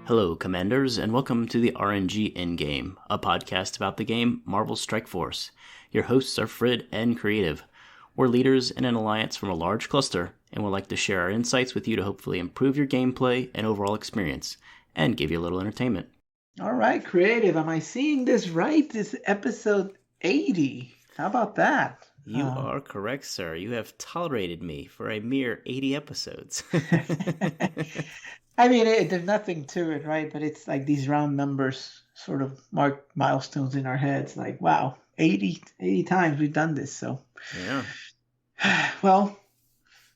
Hello, Commanders, and welcome to the RNG Endgame, a podcast about the game Marvel Strike Force. Your hosts are Frid and Creative. We're leaders in an alliance from a large cluster, and would like to share our insights with you to hopefully improve your gameplay and overall experience, and give you a little entertainment. All right, Creative, am I seeing this right? This is episode 80. How about that? You are correct, sir. You have tolerated me for a mere 80 episodes. I mean, there's nothing to it, right? But it's like these round numbers sort of mark milestones in our heads. Like, wow, 80 times we've done this. So, Yeah. well,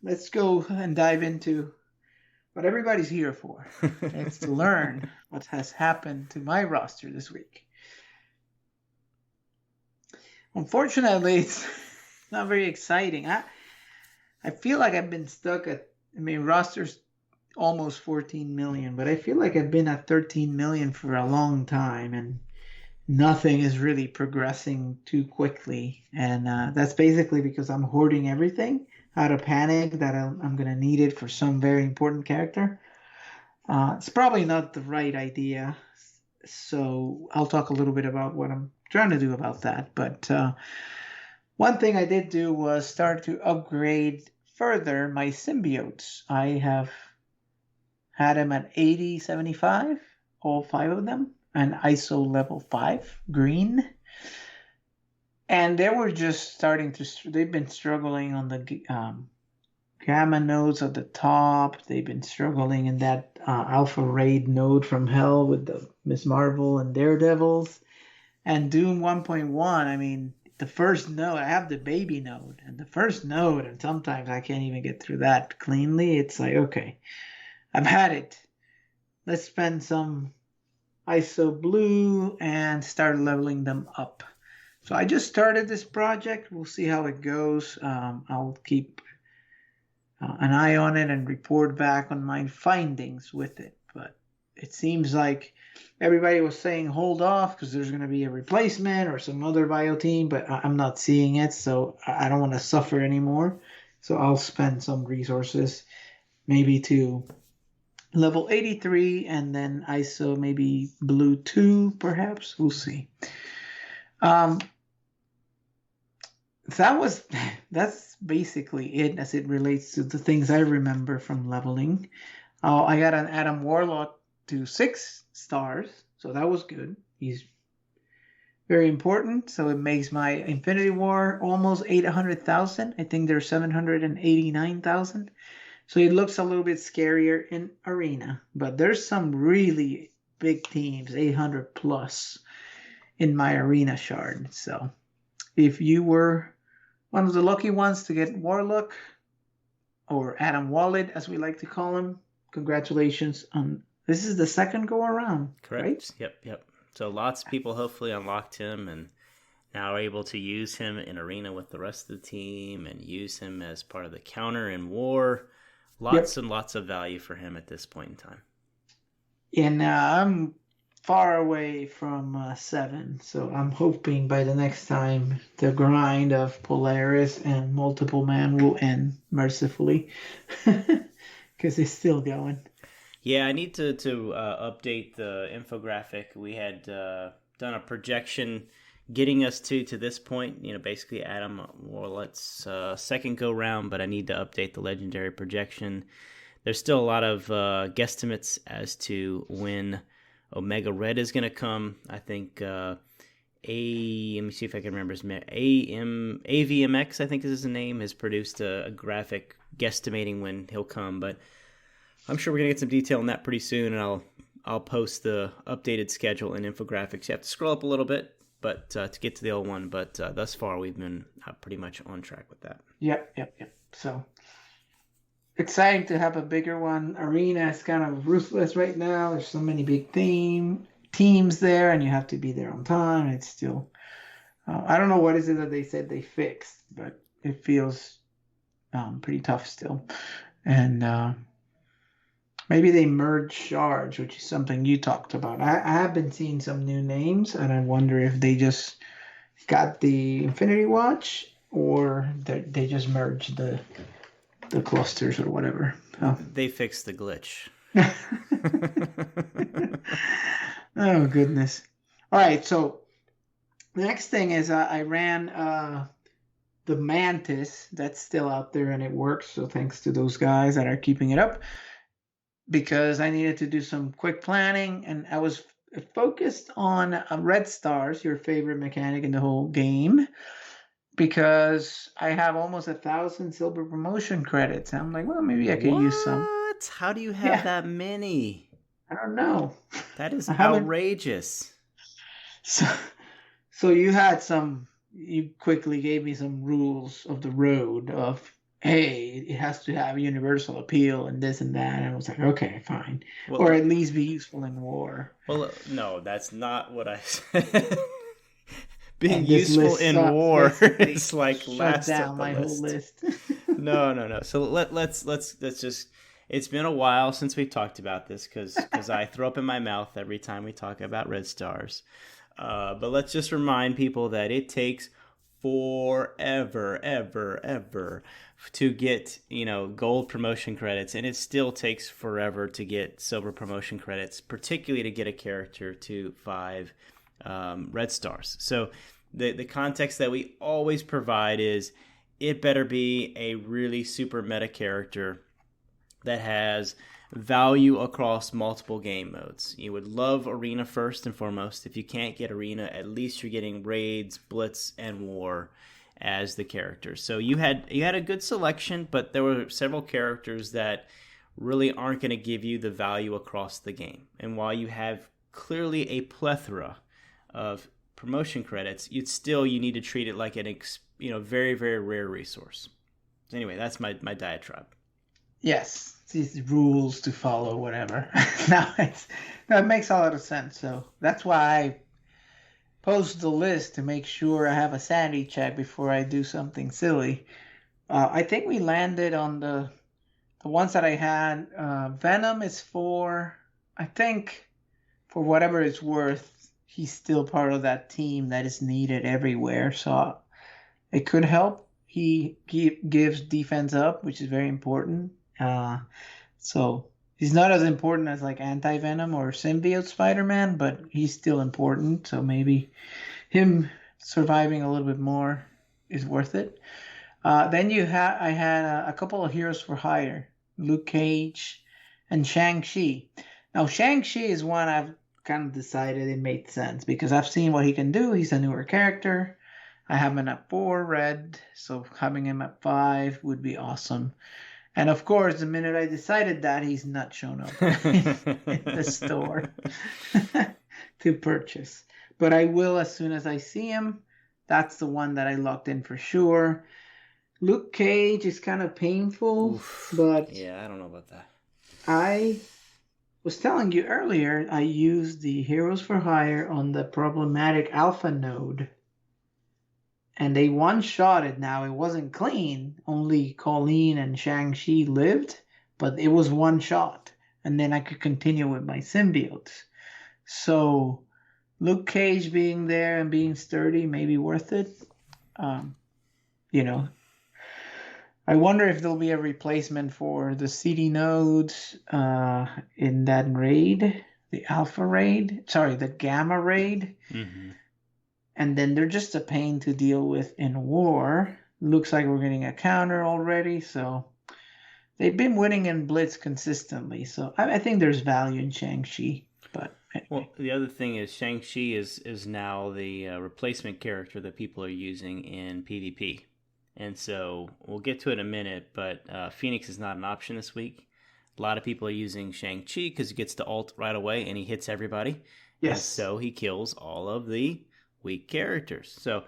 let's go and dive into what everybody's here for. It's to learn what has happened to my roster this week. Unfortunately, it's not very exciting. I feel like I've been stuck at, roster's almost 14 million, but I feel like I've been at 13 million for a long time and nothing is really progressing too quickly. And that's basically because I'm hoarding everything out of panic that I'm going to need it for some very important character. It's probably not the right idea. So I'll talk a little bit about what I'm trying to do about that. But one thing I did do was start to upgrade further my symbiotes. I have had them at 80, 75, all 5 of them, and ISO level 5, green. And they were just starting to, they've been struggling on the gamma nodes at the top. They've been struggling in that alpha raid node from hell with the Miss Marvel and Daredevils. And Doom 1.1, the first node, I have the baby node, and the first node, and sometimes I can't even get through that cleanly. It's like, okay, I've had it. Let's spend some ISO blue and start leveling them up. So I just started this project. We'll see how it goes. I'll keep an eye on it and report back on my findings with it. But it seems like everybody was saying hold off because there's going to be a replacement or some other bio team, but I'm not seeing it, so I don't want to suffer anymore. So I'll spend some resources maybe to level 83 and then ISO maybe blue 2 perhaps. We'll see. That's basically it as it relates to the things I remember from leveling. I got an Adam Warlock to 6 stars, so that was good. He's very important, so it makes my Infinity War almost 800,000. I think there's 789,000. So it looks a little bit scarier in Arena, but there's some really big teams, 800 plus in my Arena shard. So if you were one of the lucky ones to get Warlock, or Adam Wallet as we like to call him, congratulations on this is the second go around. Correct. Right? Yep. So lots of people hopefully unlocked him and now are able to use him in Arena with the rest of the team and use him as part of the counter in War. Lots and lots of value for him at this point in time. And I'm far away from 7, so I'm hoping by the next time the grind of Polaris and Multiple Man will end mercifully, because it's still going. Yeah, I need to update the infographic. We had done a projection getting us to this point. Basically Adam Warlock's second go round, but I need to update the legendary projection. There's still a lot of guesstimates as to when Omega Red is going to come. I think let me see if I can remember his name. AVMX, I think is his name, has produced a graphic guesstimating when he'll come, but I'm sure we're going to get some detail on that pretty soon, and I'll post the updated schedule and infographics. You have to scroll up a little bit, but to get to the old one. But thus far, we've been pretty much on track with that. Yep. So exciting to have a bigger one. Arena is kind of ruthless right now. There's so many big teams there, and you have to be there on time. It's still, I don't know what is it that they said they fixed, but it feels pretty tough still. And maybe they merged shards, which is something you talked about. I have been seeing some new names, and I wonder if they just got the Infinity Watch or they just merged the clusters or whatever. They fixed the glitch. Oh goodness. All right, so the next thing is I ran the Mantis. That's still out there and it works. So thanks to those guys that are keeping it up because I needed to do some quick planning and I was focused on Red Stars, your favorite mechanic in the whole game, because I have almost 1,000 silver promotion credits. I'm like, well, maybe I could use some. What? How do you have Yeah, that many? I don't know. That is I haven't. outrageous. So, so you had some. You quickly gave me some rules of the road of, hey, it has to have universal appeal and this and that. And I was like, okay, fine, or Well, at least be useful in war. no, that's not what I said. Being And this useful list in sucks. war Basically, is like shut last of down the my whole list. list. No, no, no. So let's just. It's been a while since we've talked about this because I throw up in my mouth every time we talk about red stars. But let's just remind people that it takes forever, ever to get gold promotion credits, and it still takes forever to get silver promotion credits, particularly to get a character to 5 red stars. So the context that we always provide is it better be a really super meta character that has value across multiple game modes. You would love Arena first and foremost. If you can't get Arena, at least you're getting Raids, Blitz, and War as the characters. So you had a good selection, but there were several characters that really aren't going to give you the value across the game. And while you have clearly a plethora of promotion credits, you need to treat it like an very, very rare resource. So anyway, that's my diatribe. Yes, these rules to follow, whatever. Now it makes a lot of sense. So that's why I post the list to make sure I have a sanity check before I do something silly. I think we landed on the ones that I had. Venom is I think, for whatever it's worth, he's still part of that team that is needed everywhere. So it could help. He gives defense up, which is very important. So he's not as important as like Anti-Venom or Symbiote Spider-Man, but he's still important. So maybe him surviving a little bit more is worth it. Then I had a couple of heroes for hire, Luke Cage and Shang-Chi. Now Shang-Chi is one I've kind of decided it made sense because I've seen what he can do. He's a newer character. I have him at 4 red, so having him at 5 would be awesome. And of course, the minute I decided that, he's not shown up in the store to purchase. But I will as soon as I see him. That's the one that I locked in for sure. Luke Cage is kind of painful, Oof. but Yeah, I don't know about that. I was telling you earlier, I used the Heroes for Hire on the problematic alpha node. And they one-shot it now. It wasn't clean. Only Colleen and Shang-Chi lived, but it was one shot. And then I could continue with my symbiotes. So Luke Cage being there and being sturdy may be worth it. You know, I wonder if there'll be a replacement for the CD nodes in that raid, the Alpha raid. Sorry, the Gamma raid. Mm-hmm. And then they're just a pain to deal with in war. Looks like we're getting a counter already, so they've been winning in Blitz consistently. So I think there's value in Shang-Chi. But anyway. Well, the other thing is Shang-Chi is now the replacement character that people are using in PvP. And so we'll get to it in a minute, but Phoenix is not an option this week. A lot of people are using Shang-Chi because he gets to ult right away and he hits everybody. Yes. And so he kills all of the weak characters. So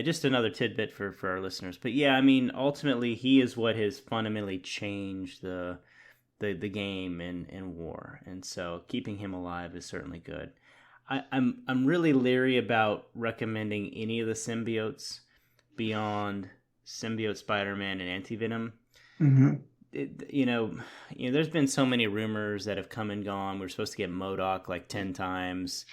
just another tidbit for our listeners. But yeah, I mean, ultimately, he is what has fundamentally changed the game in war. And so keeping him alive is certainly good. I'm really leery about recommending any of the symbiotes beyond Symbiote Spider-Man and Anti-Venom. Mm-hmm. There's been so many rumors that have come and gone. We were supposed to get MODOK like 10 times.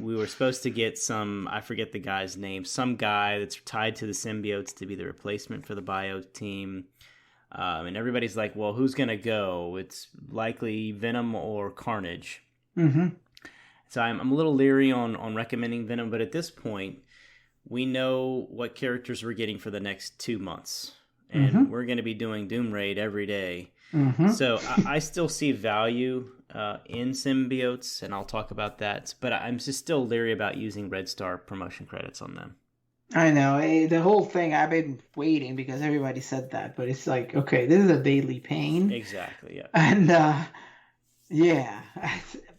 We were supposed to get I forget the guy's name, some guy that's tied to the symbiotes to be the replacement for the bio team. And everybody's like, well, who's going to go? It's likely Venom or Carnage. Mm-hmm. So I'm a little leery on recommending Venom, but at this point, we know what characters we're getting for the next 2 months. And Mm-hmm. we're going to be doing Doom Raid every day. Mm-hmm. So I still see value in symbiotes, and I'll talk about that. But I'm just still leery about using Red Star promotion credits on them. I know. The whole thing, I've been waiting because everybody said that, but it's like, okay, this is a daily pain. Exactly, yeah. And yeah,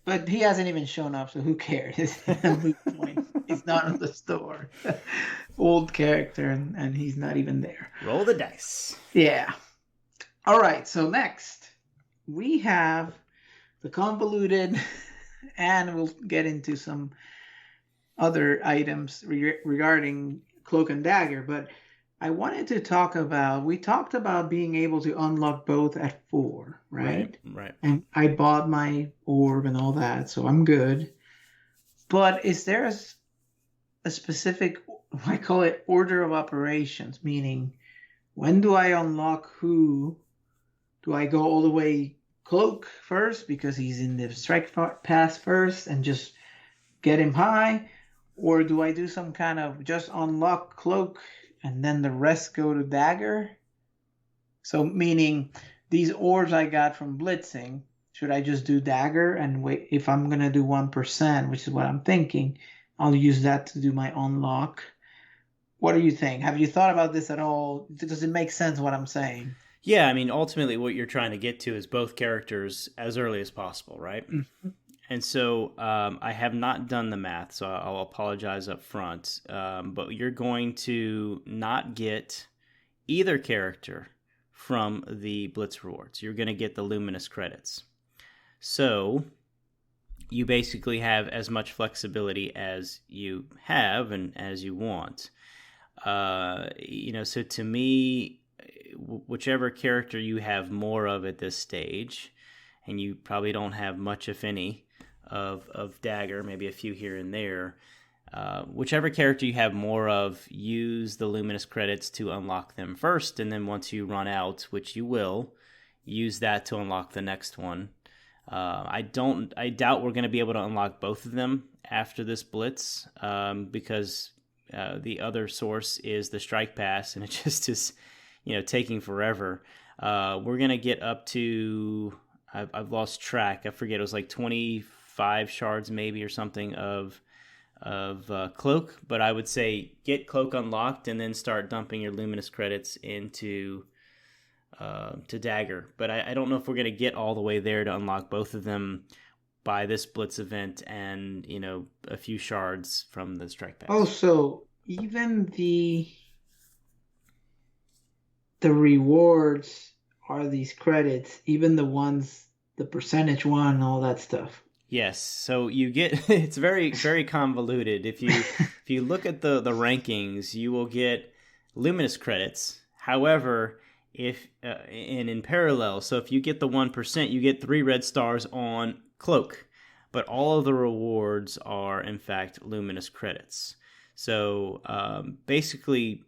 but he hasn't even shown up, so who cares? It's a moot point. He's not in the store. Old character, and he's not even there. Roll the dice. Yeah. All right, so next we have the convoluted, and we'll get into some other items regarding Cloak and Dagger, but I wanted to talk about, we talked about being able to unlock both at 4, right? Right. And I bought my orb and all that, so I'm good. But is there a specific, I call it order of operations, meaning when do I unlock who? Do I go all the way Cloak first because he's in the strike pass first and just get him high? Or do I do some kind of just unlock Cloak and then the rest go to Dagger? So meaning these orbs I got from blitzing, should I just do Dagger and wait? If I'm going to do 1%, which is what I'm thinking, I'll use that to do my unlock. What do you think? Have you thought about this at all? Does it make sense what I'm saying? Yeah, I mean, ultimately what you're trying to get to is both characters as early as possible, right? Mm-hmm. And so I have not done the math, so I'll apologize up front. But you're going to not get either character from the Blitz rewards. You're going to get the Luminous credits. So you basically have as much flexibility as you have and as you want. So to me, whichever character you have more of at this stage, and you probably don't have much, if any, of Dagger, maybe a few here and there. Whichever character you have more of, use the Luminous credits to unlock them first, and then once you run out, which you will, use that to unlock the next one. I doubt we're going to be able to unlock both of them after this blitz, because the other source is the strike pass, and it just is, taking forever. We're going to get up to, I've lost track. I forget. It was like 25 shards maybe or something of Cloak, but I would say get Cloak unlocked and then start dumping your Luminous credits into to Dagger. But I don't know if we're going to get all the way there to unlock both of them by this Blitz event and, a few shards from the strike pass. Oh, so even the rewards are these credits, even the ones, the percentage one, all that stuff. Yes, so you get it's very, very convoluted. If you look at the rankings, you will get Luminous credits. However, if and in parallel, so if you get the 1%, you get 3 red stars on Cloak, but all of the rewards are in fact Luminous credits. So basically,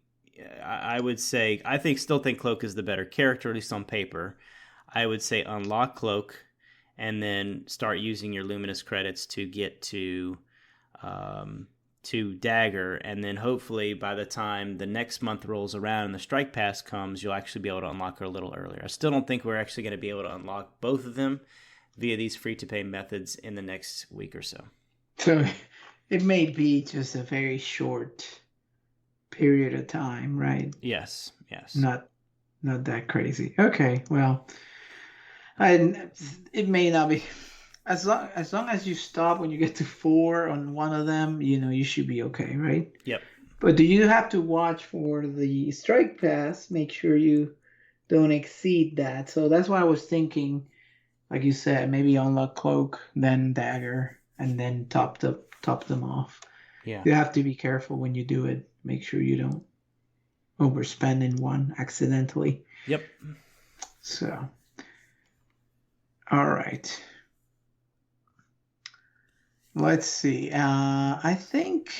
I would say still think Cloak is the better character, at least on paper. I would say unlock Cloak, and then start using your Luminous credits to get to Dagger, and then hopefully by the time the next month rolls around and the Strike Pass comes, you'll actually be able to unlock her a little earlier. I still don't think we're actually going to be able to unlock both of them via these free-to-pay methods in the next week or so. So it may be just a very short period of time, right? Yes. Not that crazy. Okay, well, it may not be as long as you stop when you get to 4 on one of them. You should be okay, right? Yep. But do you have to watch for the strike pass? Make sure you don't exceed that. So that's why I was thinking, like you said, maybe unlock Cloak, then Dagger, and then top them off. Yeah. You have to be careful when you do it. Make sure you don't overspend in one accidentally. Yep. So, all right. Let's see. I think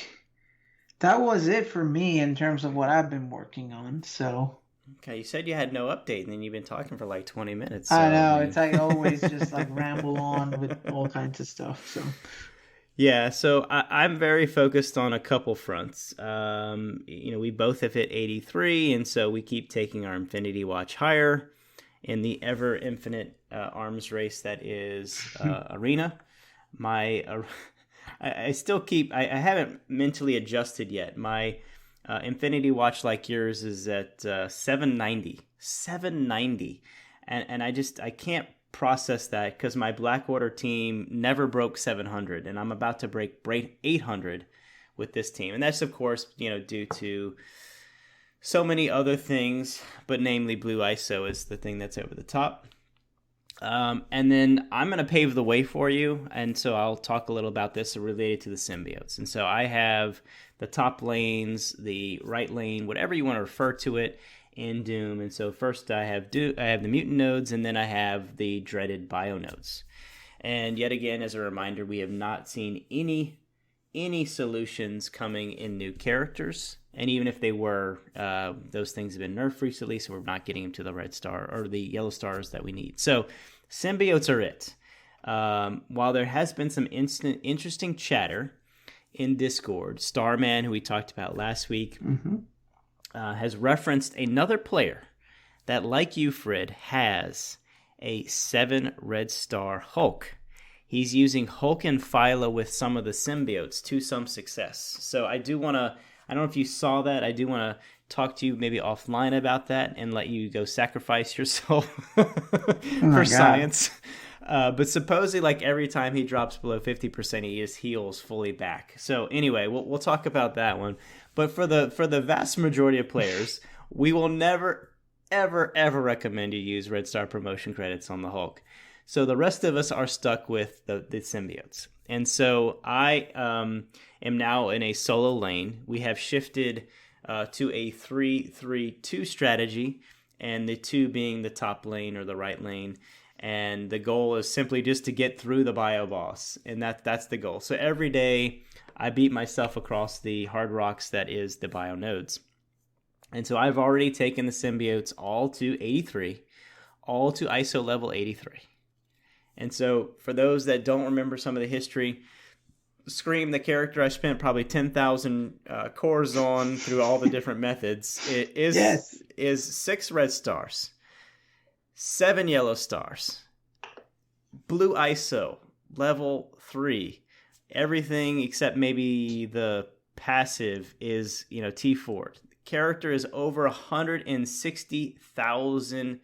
that was it for me in terms of what I've been working on. So, Okay, you said you had no update, and then you've been talking for like 20 minutes. I So, I know, mean, it's like always just like ramble on with all kinds of stuff. So, yeah, so I'm very focused on a couple fronts. We both have hit 83, and so we keep taking our Infinity Watch higher in the ever infinite arms race that is Arena. My, I still keep. I haven't mentally adjusted yet. My Infinity Watch, like yours, is at 790. 790, and I can't process that because my Blackwater team never broke 700, and I'm about to break 800 with this team, and that's of course due to so many other things, but namely Blue ISO is the thing that's over the top. And then I'm going to pave the way for you, and so I'll talk a little about this related to the symbiotes. And so I have the top lanes, the right lane, whatever you want to refer to it, in Doom. And so first I have the mutant nodes, and then I have the dreaded bio nodes. And yet again, as a reminder, we have not seen any solutions coming in new characters. And even if they were, those things have been nerfed recently, so we're not getting them to the red star or the yellow stars that we need. So symbiotes are it. While there has been some interesting chatter in Discord, Starman, who we talked about last week, has referenced another player that, like you, Frid, has a 7 red star Hulk. He's using Hulk and Phyla with some of the symbiotes to some success. So I do want to, I don't know if you saw that, I do want to talk to you maybe offline about that and let you go sacrifice yourself for science. But supposedly, like every time he drops below 50%, he just heals fully back. So anyway, we'll talk about that one. But for the vast majority of players, we will never, ever recommend you use Red Star promotion credits on the Hulk. So the rest of us are stuck with the symbiotes. And so I am now in a solo lane. We have shifted to a 3-3-2 strategy, and the 2 being the top lane or the right lane. And the goal is simply just to get through the bio boss, and that's the goal. So every day I beat myself across the hard rocks that is the bio nodes. And so I've already taken the symbiotes all to 83, all to ISO level 83. And so for those that don't remember some of the history, Scream, the character I spent probably 10,000 cores on through all the different methods, is 6 red stars, 7 yellow stars, Blue ISO, level 3. Everything except maybe the passive is, T4. The character is over 160,000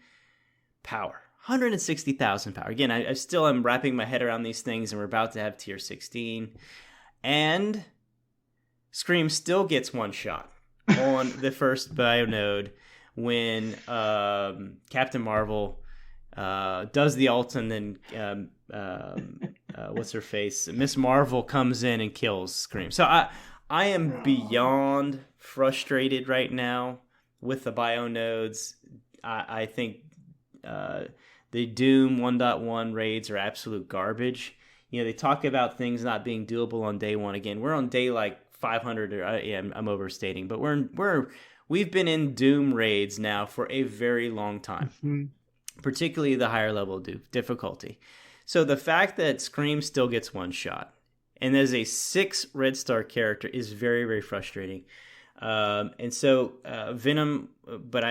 power. 160,000 power. Again, I still am wrapping my head around these things, and we're about to have tier 16. And Scream still gets one shot on the first bio node when Captain Marvel does the ult, and then what's her face? Miss Marvel comes in and kills Scream. So I am beyond frustrated right now with the bio nodes. I think the Doom 1.1 raids are absolute garbage. They talk about things not being doable on day 1. Again, we're on day like 500. I'm overstating, but we've been in Doom raids now for a very long time, particularly the higher level difficulty. So the fact that Scream still gets one shot, and there's a 6 red star character, is very, very frustrating. And so Venom, but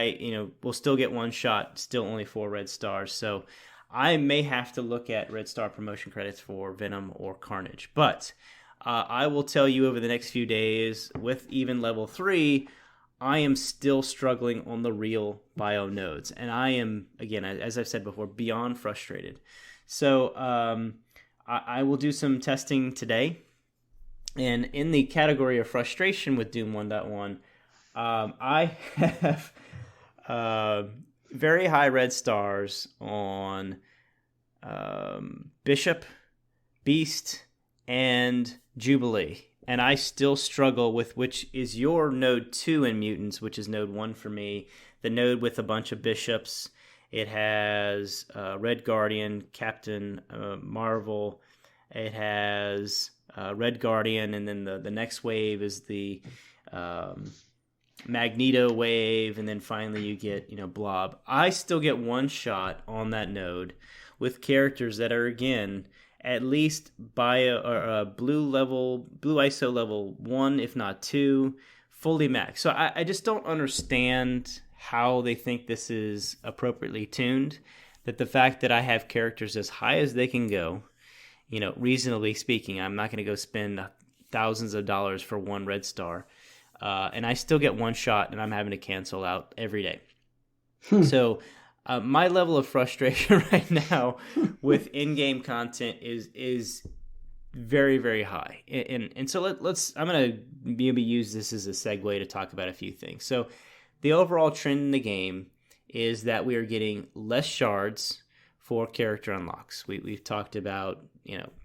will still get one shot, still only 4 red stars. So I may have to look at red star promotion credits for Venom or Carnage. But I will tell you over the next few days, with even level 3, I am still struggling on the real bio nodes. And I am, again, as I've said before, beyond frustrated. So I will do some testing today. And in the category of frustration with Doom 1.1, I have very high red stars on Bishop, Beast, and Jubilee. And I still struggle with which is your node 2 in Mutants, which is node 1 for me. The node with a bunch of bishops. It has Red Guardian, Captain Marvel. It has Red Guardian, and then the next wave is the Magneto Wave, and then finally you get, Blob. I still get one shot on that node with characters that are, again, at least bio or blue ISO level 1, if not 2, fully maxed. So I just don't understand how they think this is appropriately tuned. That the fact that I have characters as high as they can go, reasonably speaking, I'm not going to go spend thousands of dollars for one red star. And I still get one shot, and I'm having to cancel out every day. So my level of frustration right now with in-game content is very, very high. And so I'm going to maybe use this as a segue to talk about a few things. So the overall trend in the game is that we are getting less shards for character unlocks. We've talked about,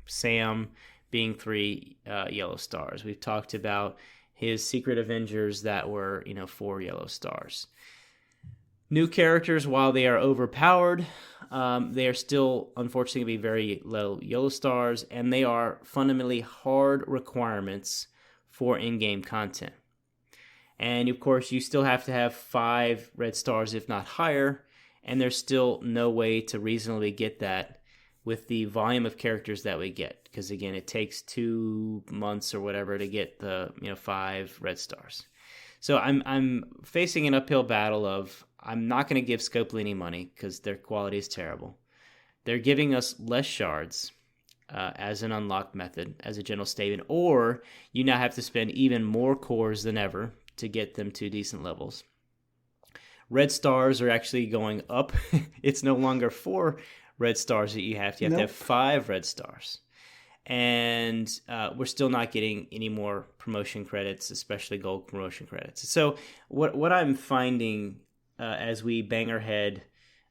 Sam being 3 yellow stars. We've talked about his Secret Avengers that were, 4 yellow stars. New characters, while they are overpowered, they are still, unfortunately, going to be very low yellow stars, and they are fundamentally hard requirements for in-game content. And, of course, you still have to have 5 red stars, if not higher, and there's still no way to reasonably get that with the volume of characters that we get. Because, again, it takes 2 months or whatever to get the 5 red stars. So I'm facing an uphill battle of I'm not going to give Scopely any money because their quality is terrible. They're giving us less shards as an unlock method, as a general statement, or you now have to spend even more cores than ever to get them to decent levels. Red stars are actually going up. It's no longer 4 red stars that you have to have 5 red stars. And we're still not getting any more promotion credits, especially gold promotion credits. So what I'm finding as we bang our head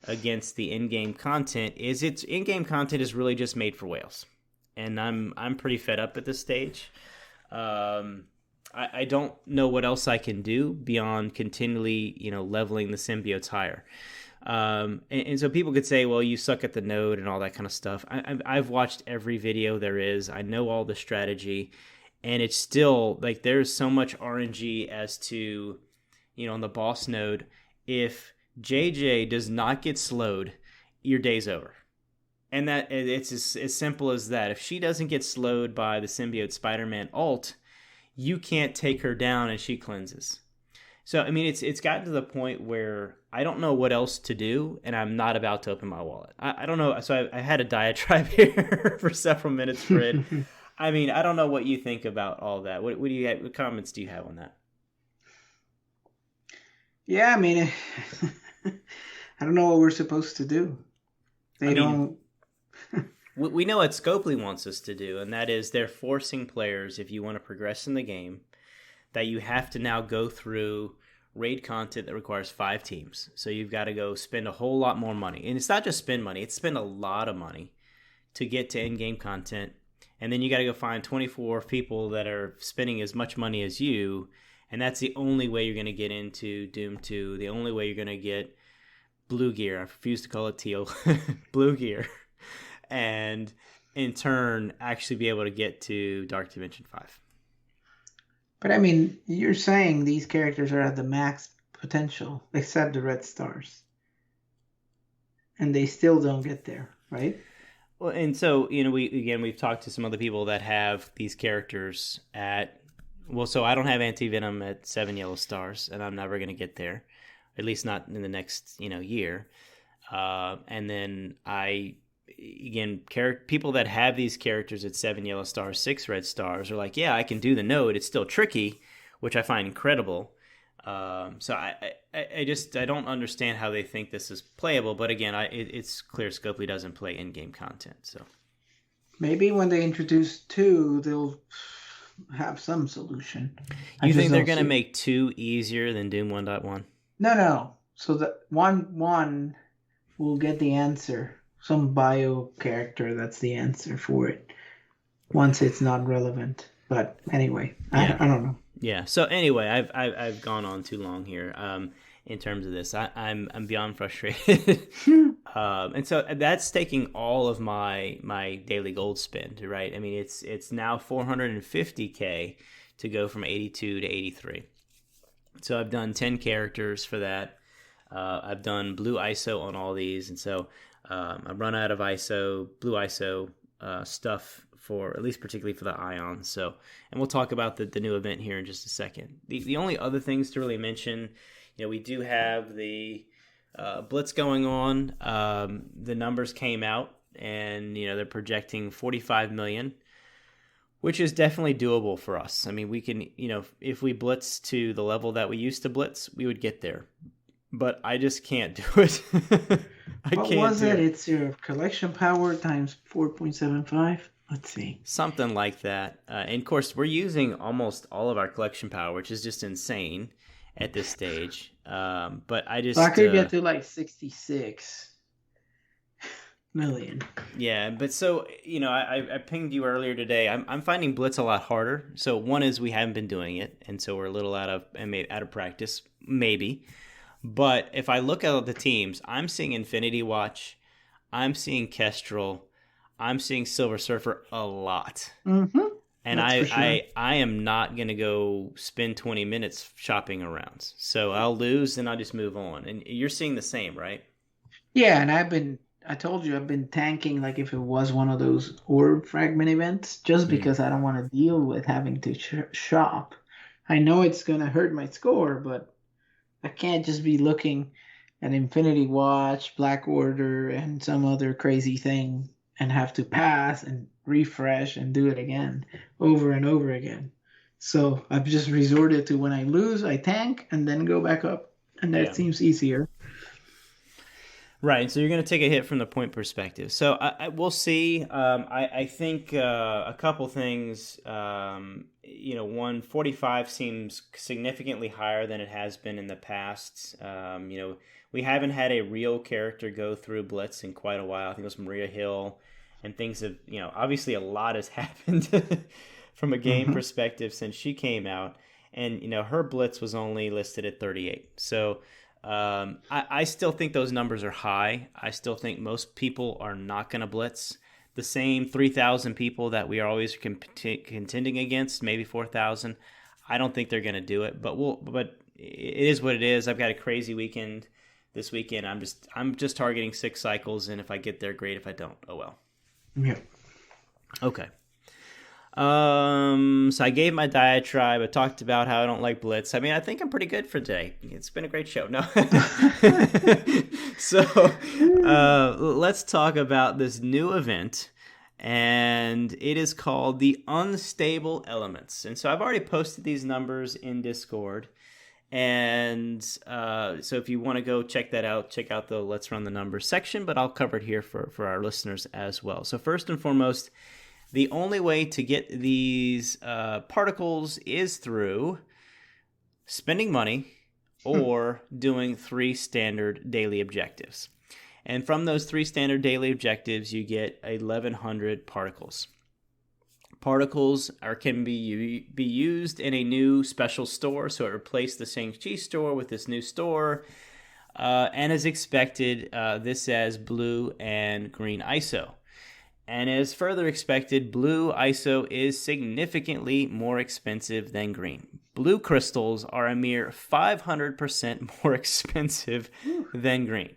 against the in-game content is in-game content is really just made for whales. And I'm pretty fed up at this stage. I don't know what else I can do beyond continually, leveling the symbiotes higher. And so people could say, well, you suck at the node and all that kind of stuff. I've watched every video there is. I know all the strategy. And it's still, like, there's so much RNG as to, on the boss node, if JJ does not get slowed, your day's over. And that it's as simple as that. If she doesn't get slowed by the symbiote Spider-Man ult, you can't take her down and she cleanses. So, I mean, it's gotten to the point where I don't know what else to do, and I'm not about to open my wallet. I don't know. So I had a diatribe here for several minutes, Frid. I mean, I don't know what you think about all that. What do you have, what comments do you have on that? Yeah, I mean, I don't know what we're supposed to do. We know what Scopely wants us to do, and that is they're forcing players, if you want to progress in the game, that you have to now go through raid content that requires 5 teams. So you've got to go spend a whole lot more money. And it's not just spend money, it's spend a lot of money to get to in-game content. And then you got to go find 24 people that are spending as much money as you. And that's the only way you're going to get into Doom 2. The only way you're going to get blue gear. I refuse to call it teal. Blue gear. And in turn, actually be able to get to Dark Dimension 5. But I mean, you're saying these characters are at the max potential, except the red stars. And they still don't get there, right? Well, and so, we've talked to some other people that have these characters at... Well, so I don't have Anti-Venom at 7 yellow stars, and I'm never going to get there. At least not in the next, year. And then people that have these characters at 7 yellow stars, 6 red stars are like, yeah, I can do the node. It's still tricky, which I find incredible. So I don't understand how they think this is playable. But again, it's clear Scopely doesn't play in-game content. So maybe when they introduce 2, they'll have some solution. You think they're going to make 2 easier than Doom 1.1? No. So the 1.1 will get the answer. Some bio character that's the answer for it once it's not relevant. But anyway, yeah. I don't know. Yeah. So anyway, I've gone on too long here in terms of this. I'm beyond frustrated. And so that's taking all of my daily gold spend, right? I mean, it's now $450K to go from 82 to 83. So I've done 10 characters for that. I've done blue ISO on all these, and so I've run out of blue ISO stuff for, at least particularly for the ions. So, and we'll talk about the new event here in just a second. The only other things to really mention, we do have the blitz going on. The numbers came out, and they're projecting 45 million, which is definitely doable for us. I mean, we can, if we blitz to the level that we used to blitz, we would get there. But I just can't do it. What was it? It's your collection power times 4.75. Let's see. Something like that. And of course, we're using almost all of our collection power, which is just insane at this stage. But I just... I could get to like 66 million. Yeah, but so, I pinged you earlier today. I'm finding blitz a lot harder. So one is we haven't been doing it, and so we're a little out of practice, maybe. But if I look at the teams, I'm seeing Infinity Watch, I'm seeing Kestrel, I'm seeing Silver Surfer a lot. Mm-hmm. And I am not going to go spend 20 minutes shopping around. So I'll lose and I'll just move on. And you're seeing the same, right? Yeah, and I told you I've been tanking like if it was one of those orb fragment events, just because I don't want to deal with having to shop. I know it's going to hurt my score, but I can't just be looking at Infinity Watch, Black Order, and some other crazy thing and have to pass and refresh and do it again over and over again. So I've just resorted to when I lose, I tank and then go back up. And that seems easier. Right, so you're going to take a hit from the point perspective. So we'll see. I think a couple things. 145 seems significantly higher than it has been in the past. We haven't had a real character go through Blitz in quite a while. I think it was Maria Hill, and things have, obviously a lot has happened from a game perspective since she came out. And, her Blitz was only listed at 38. So... I still think those numbers are high. I still think most people are not going to blitz. The same 3,000 people that we are always contending against, maybe 4,000. I don't think they're going to do it. But it is what it is. I've got a crazy weekend this weekend. I'm just targeting 6 cycles, and if I get there, great. If I don't, oh well. Yeah. Okay. So I gave my diatribe. I talked about how I don't like blitz. I mean, I think I'm pretty good for today. It's been a great show. No. So, let's talk about this new event, and it is called the Unstable Elements. And so I've already posted these numbers in Discord. And so if you want to go check that out, check out the Let's Run the Numbers section, but I'll cover it here for our listeners as well. So first and foremost, the only way to get these particles is through spending money or doing 3 standard daily objectives. And from those 3 standard daily objectives, you get 1,100 particles. Particles can be used in a new special store, so it replaced the Shang-Chi store with this new store. And as expected, this has blue and green ISO. And as further expected, blue ISO is significantly more expensive than green. Blue crystals are a mere 500% more expensive than green.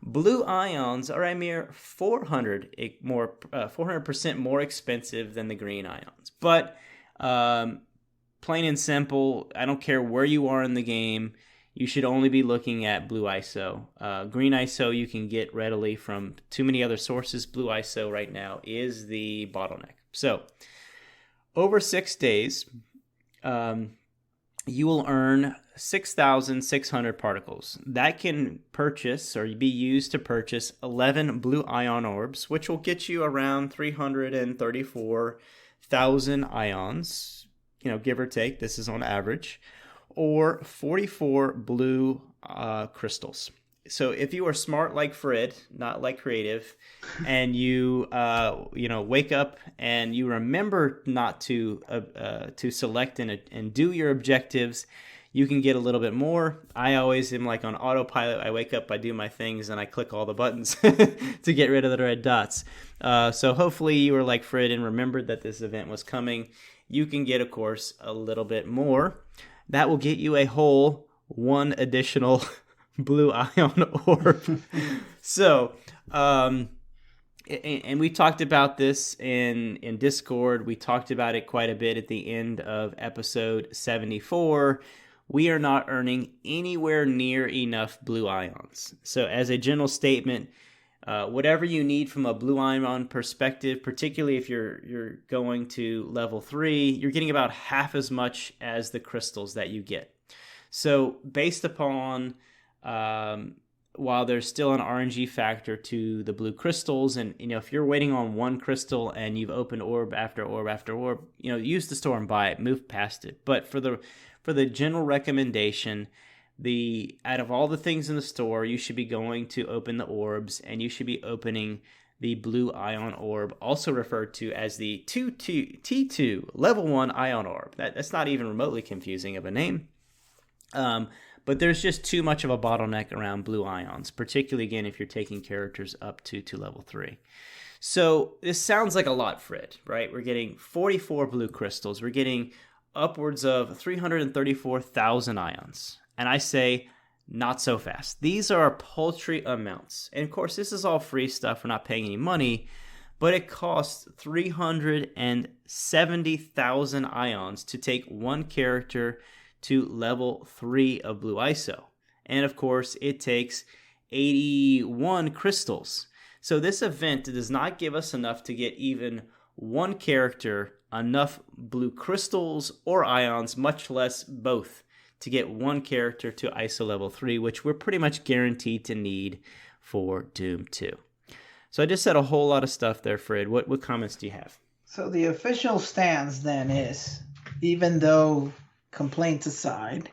Blue ions are a mere 400% more expensive than the green ions. But plain and simple, I don't care where you are in the game, you should only be looking at blue ISO. Green ISO you can get readily from too many other sources. Blue ISO right now is the bottleneck. So over 6 days, you will earn 6,600 particles. That can purchase or be used to purchase 11 blue ion orbs, which will get you around 334,000 ions, give or take. This is on average. Or 44 blue crystals. So if you are smart like Frid, not like creative, and you wake up and you remember not to select and do your objectives, you can get a little bit more. I always am like on autopilot. I wake up, I do my things, and I click all the buttons to get rid of the red dots. So hopefully you were like Frid and remembered that this event was coming. You can get, of course, a little bit more. that will get you a whole one additional blue ion orb. So, and we talked about this in Discord. We talked about it quite a bit at the end of episode 74. We are not earning anywhere near enough blue ions. So as a general statement, whatever you need from a blue ion perspective, particularly if you're going to level 3, you're getting about half as much as the crystals that you get. So based upon while there's still an RNG factor to the blue crystals, and if you're waiting on one crystal and you've opened orb after orb after orb, use the store and buy it, move past it. But for the general recommendation, out of all the things in the store, you should be going to open the orbs, and you should be opening the blue ion orb, also referred to as the T2 level 1 ion orb. That's not even remotely confusing of a name. But there's just too much of a bottleneck around blue ions, particularly, again, if you're taking characters up to level 3. So this sounds like a lot, Frid, right? We're getting 44 blue crystals. We're getting upwards of 334,000 ions. And I say, not so fast. These are paltry amounts. And, of course, this is all free stuff. We're not paying any money. But it costs 370,000 ions to take one character to level 3 of Blue ISO. And of course, it takes 81 crystals. So this event does not give us enough to get even one character enough blue crystals or ions, much less both, to get one character to ISO level 3, which we're pretty much guaranteed to need for Doom 2. So I just said a whole lot of stuff there, Frid. What comments do you have? So the official stance then is, even though complaints aside,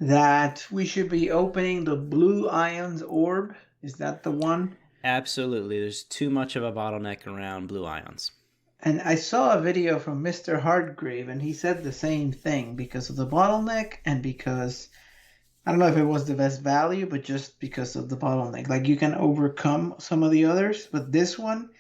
that we should be opening the blue ions orb. Is that the one? Absolutely. There's too much of a bottleneck around blue ions. And I saw a video from Mr. Hardgrave, and he said the same thing, because of the bottleneck and because, I don't know if it was the best value, but just because of the bottleneck. Like, you can overcome some of the others, but this one,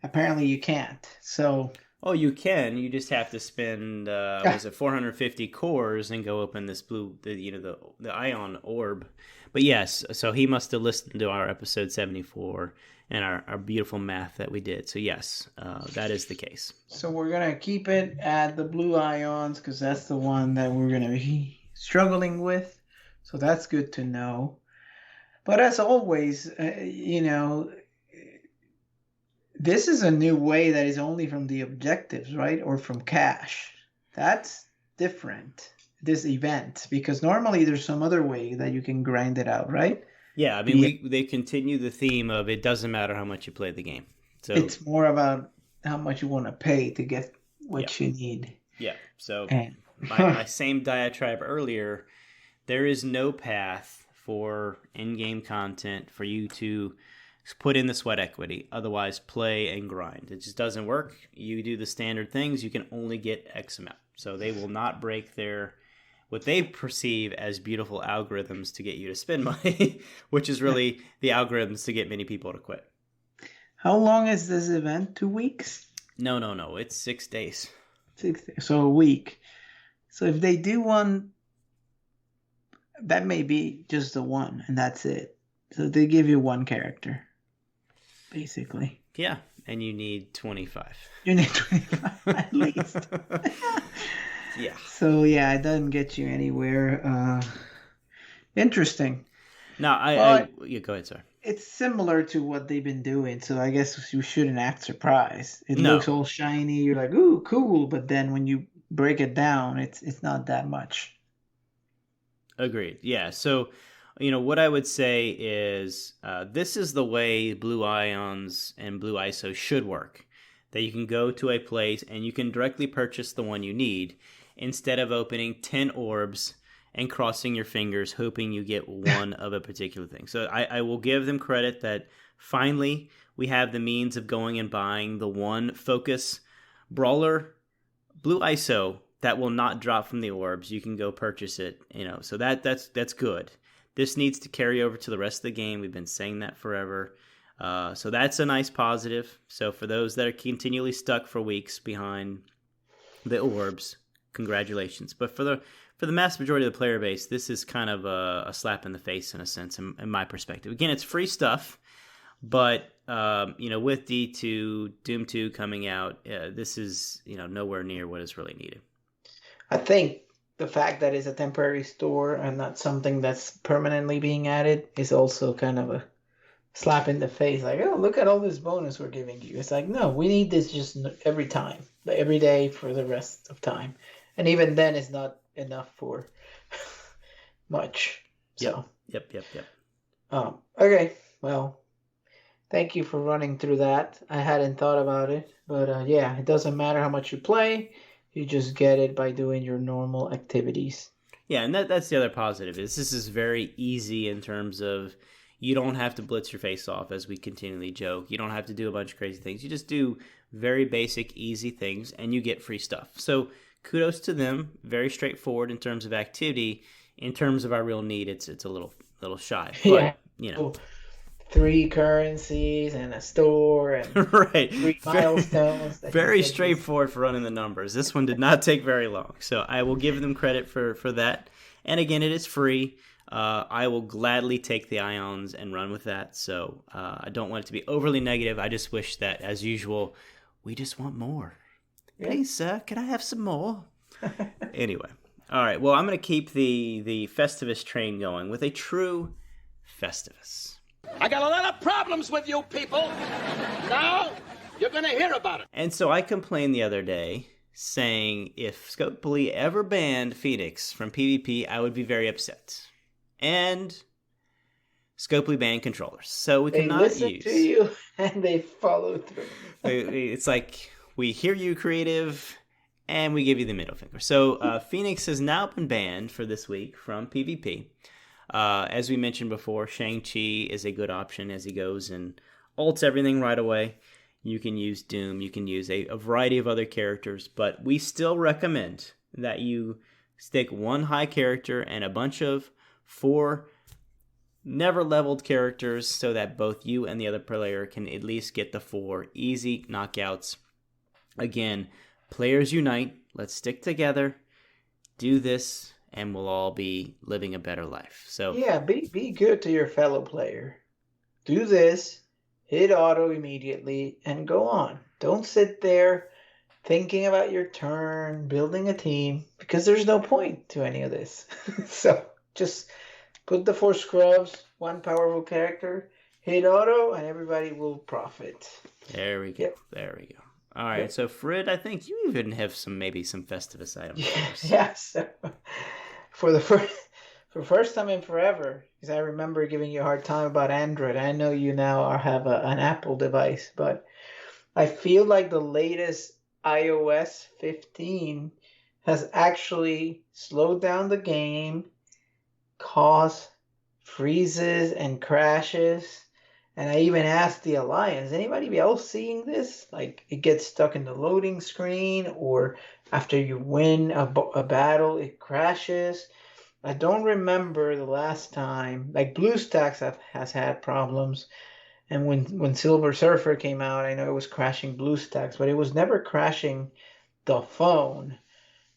apparently you can't. So... Oh, you can. You just have to spend, 450 cores and go open this blue, the ion orb. But yes, so he must have listened to our episode 74 and our beautiful math that we did. So yes, that is the case. So we're going to keep it at the blue ions because that's the one that we're going to be struggling with. So that's good to know. But as always, this is a new way that is only from the objectives, right? Or from cash. That's different, this event, because normally there's some other way that you can grind it out, right? Yeah, I mean, they continue the theme of it doesn't matter how much you play the game. So it's more about how much you want to pay to get what you need. Yeah, so my same diatribe earlier, there is no path for in-game content for you to put in the sweat equity, otherwise play and grind. It just doesn't work. You do the standard things, you can only get X amount. So they will not break what they perceive as beautiful algorithms to get you to spend money, which is really the algorithms to get many people to quit. How long is this event? 2 weeks? No. It's 6 days. 6 days. So a week. So if they do one, that may be just the one, and that's it. So they give you one character, basically. Yeah, and you need 25. You need 25 at least. Yeah. So yeah, it doesn't get you anywhere. Interesting. No, go ahead, sir. It's similar to what they've been doing, so I guess you shouldn't act surprised. It looks all shiny. You're like, ooh, cool. But then when you break it down, it's not that much. Agreed. Yeah. So, what I would say is this is the way blue ions and blue ISO should work. That you can go to a place and you can directly purchase the one you need instead of opening 10 orbs and crossing your fingers hoping you get one of a particular thing. So I will give them credit that finally we have the means of going and buying the one focus brawler blue ISO that will not drop from the orbs. You can go purchase it, so that's good. This needs to carry over to the rest of the game. We've been saying that forever. So that's a nice positive. So for those that are continually stuck for weeks behind the orbs, congratulations. But for the for the mass majority of the player base, this is kind of a slap in the face in a sense, in my perspective. Again, it's free stuff, but with D2, Doom 2 coming out, this is nowhere near what is really needed. I think the fact that it's a temporary store and not something that's permanently being added is also kind of a slap in the face. Like, oh, look at all this bonus we're giving you. It's like, no, we need this just every time, every day for the rest of time. And even then, it's not enough for much. So. Yep. Okay, well, thank you for running through that. I hadn't thought about it, but it doesn't matter how much you play. You just get it by doing your normal activities. Yeah, and that's the other positive. This is very easy in terms of you don't have to blitz your face off, as we continually joke. You don't have to do a bunch of crazy things. You just do very basic, easy things, and you get free stuff. So kudos to them. Very straightforward in terms of activity. In terms of our real need, it's a little shy. But, yeah. 3 currencies and a store and right. 3 milestones. Very straightforward for running the numbers. This one did not take very long, so I will give them credit for that. And again, it is free. I will gladly take the ions and run with that. So I don't want it to be overly negative. I just wish that, as usual, we just want more. Yeah. Please, sir, can I have some more? Anyway. All right. Well, I'm going to keep the Festivus train going with a true Festivus. I got a lot of problems with you people. Now you're going to hear about it. And so I complained the other day saying if Scopely ever banned Phoenix from PvP, I would be very upset. And Scopely banned controllers. So we cannot use... They listen to you and they follow through. It's like, we hear you, creative, and we give you the middle finger. So Phoenix has now been banned for this week from PvP. As we mentioned before, Shang-Chi is a good option as he goes and ults everything right away. You can use Doom, you can use a variety of other characters, but we still recommend that you stick one high character and a bunch of 4 never leveled characters so that both you and the other player can at least get the 4 easy knockouts. Again, players unite, let's stick together, do this, and we'll all be living a better life. So yeah, be good to your fellow player. Do this, hit auto immediately, and go on. Don't sit there thinking about your turn, building a team, because there's no point to any of this. So just put the 4 scrubs, 1 powerful character, hit auto, and everybody will profit. There we go. Yep. There we go. All right, so Frid, I think you even have maybe some Festivus items. Yeah, so for the first time in forever, because I remember giving you a hard time about Android. I know you now have an Apple device, but I feel like the latest iOS 15 has actually slowed down the game, caused freezes and crashes. And I even asked the Alliance, anybody else seeing this? Like, it gets stuck in the loading screen, or after you win a battle, it crashes. I don't remember the last time. Like, BlueStacks has had problems. And when Silver Surfer came out, I know it was crashing BlueStacks, but it was never crashing the phone.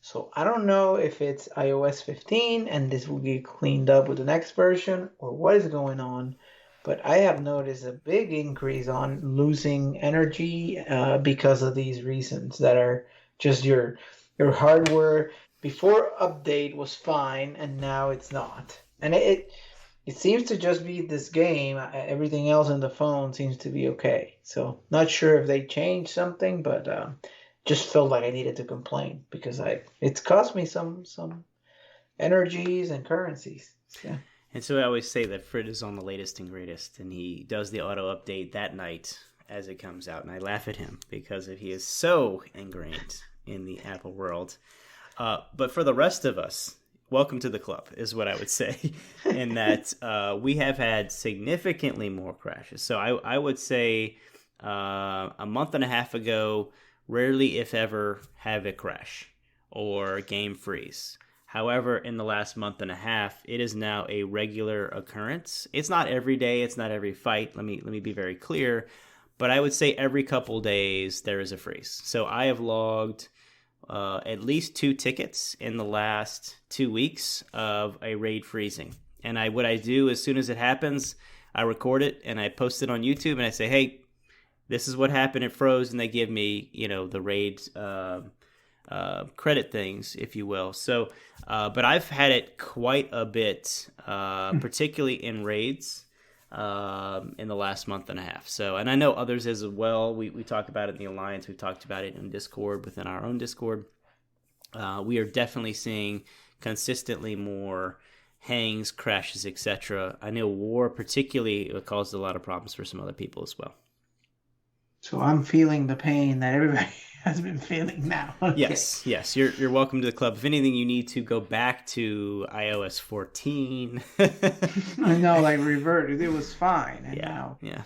So I don't know if it's iOS 15 and this will get cleaned up with the next version, or what is going on. But I have noticed a big increase on losing energy because of these reasons that are just your hardware before update was fine and now it's not. And it seems to just be this game. Everything else on the phone seems to be okay. So not sure if they changed something, but just felt like I needed to complain because it's cost me some energies and currencies. Yeah. And so I always say that Frid is on the latest and greatest, and he does the auto update that night as it comes out, and I laugh at him because he is so ingrained in the Apple world. But for the rest of us, welcome to the club is what I would say, in that we have had significantly more crashes. So I would say a month and a half ago, rarely if ever have it crash or game freeze. However, in the last month and a half, it is now a regular occurrence. It's not every day, it's not every fight. Let me be very clear, but I would say every couple days there is a freeze. So I have logged at least 2 tickets in the last 2 weeks of a raid freezing. And what I do as soon as it happens, I record it and I post it on YouTube and I say, hey, this is what happened. It froze, and they give me, the raid credit things, if you will. So, but I've had it quite a bit, particularly in raids in the last month and a half. So, and I know others as well. We talk about it in the Alliance. We've talked about it in Discord, within our own Discord. We are definitely seeing consistently more hangs, crashes, etc. I know War particularly caused a lot of problems for some other people as well. So I'm feeling the pain that everybody has been feeling now. Okay. Yes. You're welcome to the club. If anything, you need to go back to iOS 14. I know, like reverted. It was fine. And now... Yeah.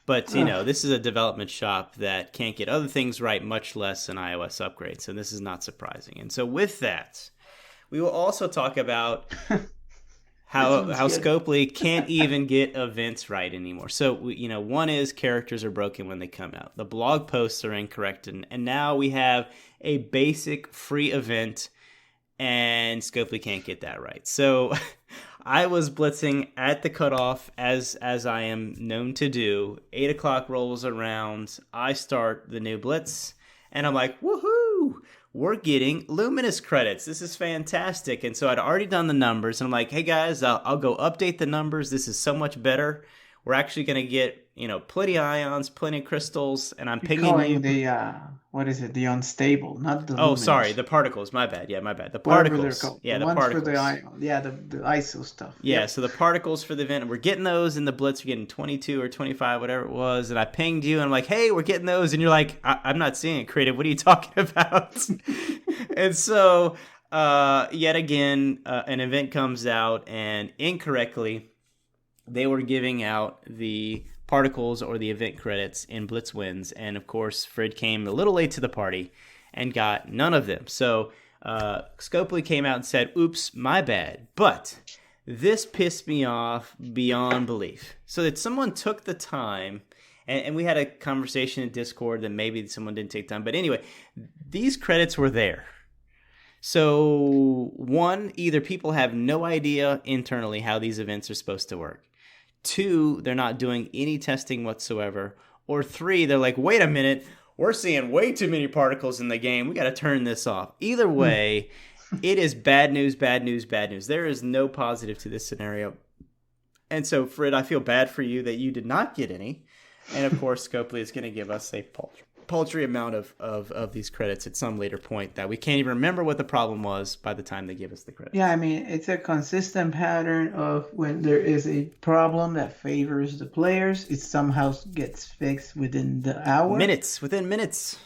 But, this is a development shop that can't get other things right, much less an iOS upgrade. So this is not surprising. And so with that, we will also talk about how Scopely can't even get events right anymore. So, one is characters are broken when they come out. The blog posts are incorrect. And now we have a basic free event, and Scopely can't get that right. So I was blitzing at the cutoff, as I am known to do. 8 o'clock rolls around. I start the new blitz, and I'm like, woohoo! We're getting Luminous credits. This is fantastic. And so I'd already done the numbers, and I'm like, hey guys, I'll go update the numbers. This is so much better. We're actually going to get, plenty of ions, plenty of crystals, and I'm pinging you. What is it? The unstable, not the Oh, luminous. sorry, the particles. My bad. Yeah, my bad. The particles. Yeah, the particles. For the ion. Yeah, the ISO stuff. Yeah, so the particles for the event, we're getting those in the blitz. We're getting 22 or 25, whatever it was, and I pinged you, and I'm like, hey, we're getting those, and you're like, I'm not seeing it, Creative. What are you talking about? And so, yet again, an event comes out, and incorrectly, they were giving out the particles or the event credits in Blitz wins, and of course Frid came a little late to the party and got none of them. So Scopely came out and said, oops, my bad. But this pissed me off beyond belief. So that someone took the time, and we had a conversation in Discord that maybe someone didn't take time, but anyway, these credits were there. So one, either people have no idea internally how these events are supposed to work. 2, they're not doing any testing whatsoever. Or 3, they're like, wait a minute, we're seeing way too many particles in the game. We got to turn this off. Either way, it is bad news, bad news, bad news. There is no positive to this scenario. And so, Frid, I feel bad for you that you did not get any. And of course, Scopely is going to give us a paltry amount of these credits at some later point that we can't even remember what the problem was by the time they give us the credits. Yeah, I mean, it's a consistent pattern of when there is a problem that favors the players, it somehow gets fixed within the hour. Within minutes.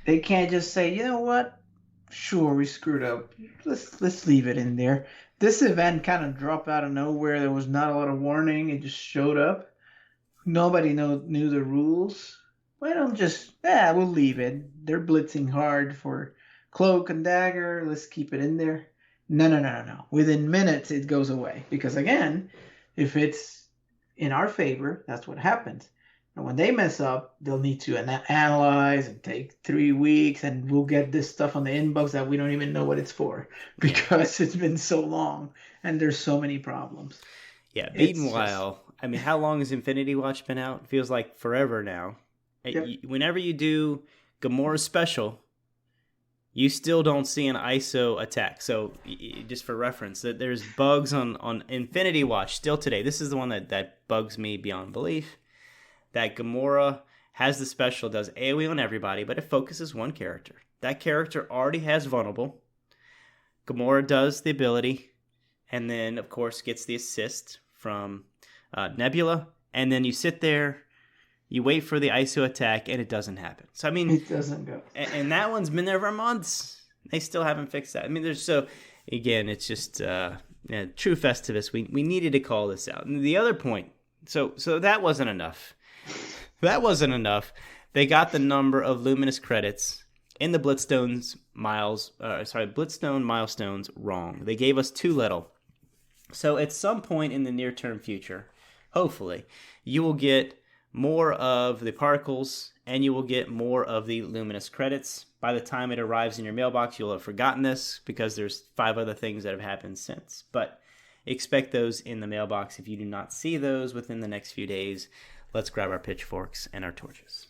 They can't just say, you know what? Sure, we screwed up. Let's leave it in there. This event kind of dropped out of nowhere. There was not a lot of warning. It just showed up. Nobody knew the rules. Why don't just, we'll leave it. They're blitzing hard for Cloak and Dagger. Let's keep it in there. No. Within minutes, it goes away. Because again, if it's in our favor, that's what happens. And when they mess up, they'll need to analyze and take 3 weeks. And we'll get this stuff on the inbox that we don't even know what it's for. Because it's been so long. And there's so many problems. Yeah, meanwhile, I mean, how long has Infinity Watch been out? It feels like forever now. Yep. Whenever you do Gamora's special, you still don't see an ISO attack. So just for reference, that there's bugs on Infinity Watch still today. This is the one that bugs me beyond belief. That Gamora has the special, does AoE on everybody, but it focuses one character. That character already has vulnerable. Gamora does the ability, and then, of course, gets the assist from Nebula. And then you sit there, you wait for the ISO attack, and it doesn't happen. So, I mean... It doesn't go. And that one's been there for months. They still haven't fixed that. I mean, again, it's just true Festivus. We needed to call this out. And the other point, so that wasn't enough. That wasn't enough. They got the number of Luminous credits in the Blitzstone milestones wrong. They gave us too little. So at some point in the near-term future, hopefully, you will get more of the particles and you will get more of the Luminous credits. By the time it arrives in your mailbox, you'll have forgotten this because there's 5 other things that have happened since. But expect those in the mailbox. If you do not see those within the next few days, let's grab our pitchforks and our torches.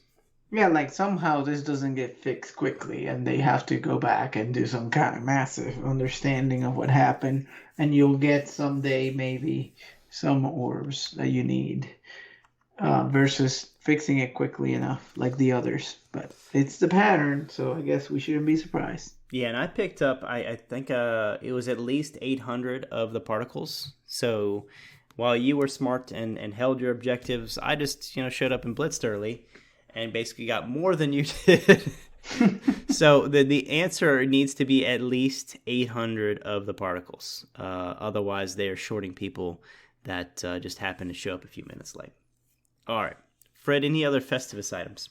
Yeah, like somehow this doesn't get fixed quickly and they have to go back and do some kind of massive understanding of what happened, and you'll get someday maybe some orbs that you need versus fixing it quickly enough like the others. But it's the pattern, so I guess we shouldn't be surprised. Yeah, and I picked up, I think it was at least 800 of the particles. So while you were smart and held your objectives, I just, showed up and blitzed early and basically got more than you did. So the answer needs to be at least 800 of the particles. Otherwise, they are shorting people that just happen to show up a few minutes late. All right. Fred, any other Festivus items?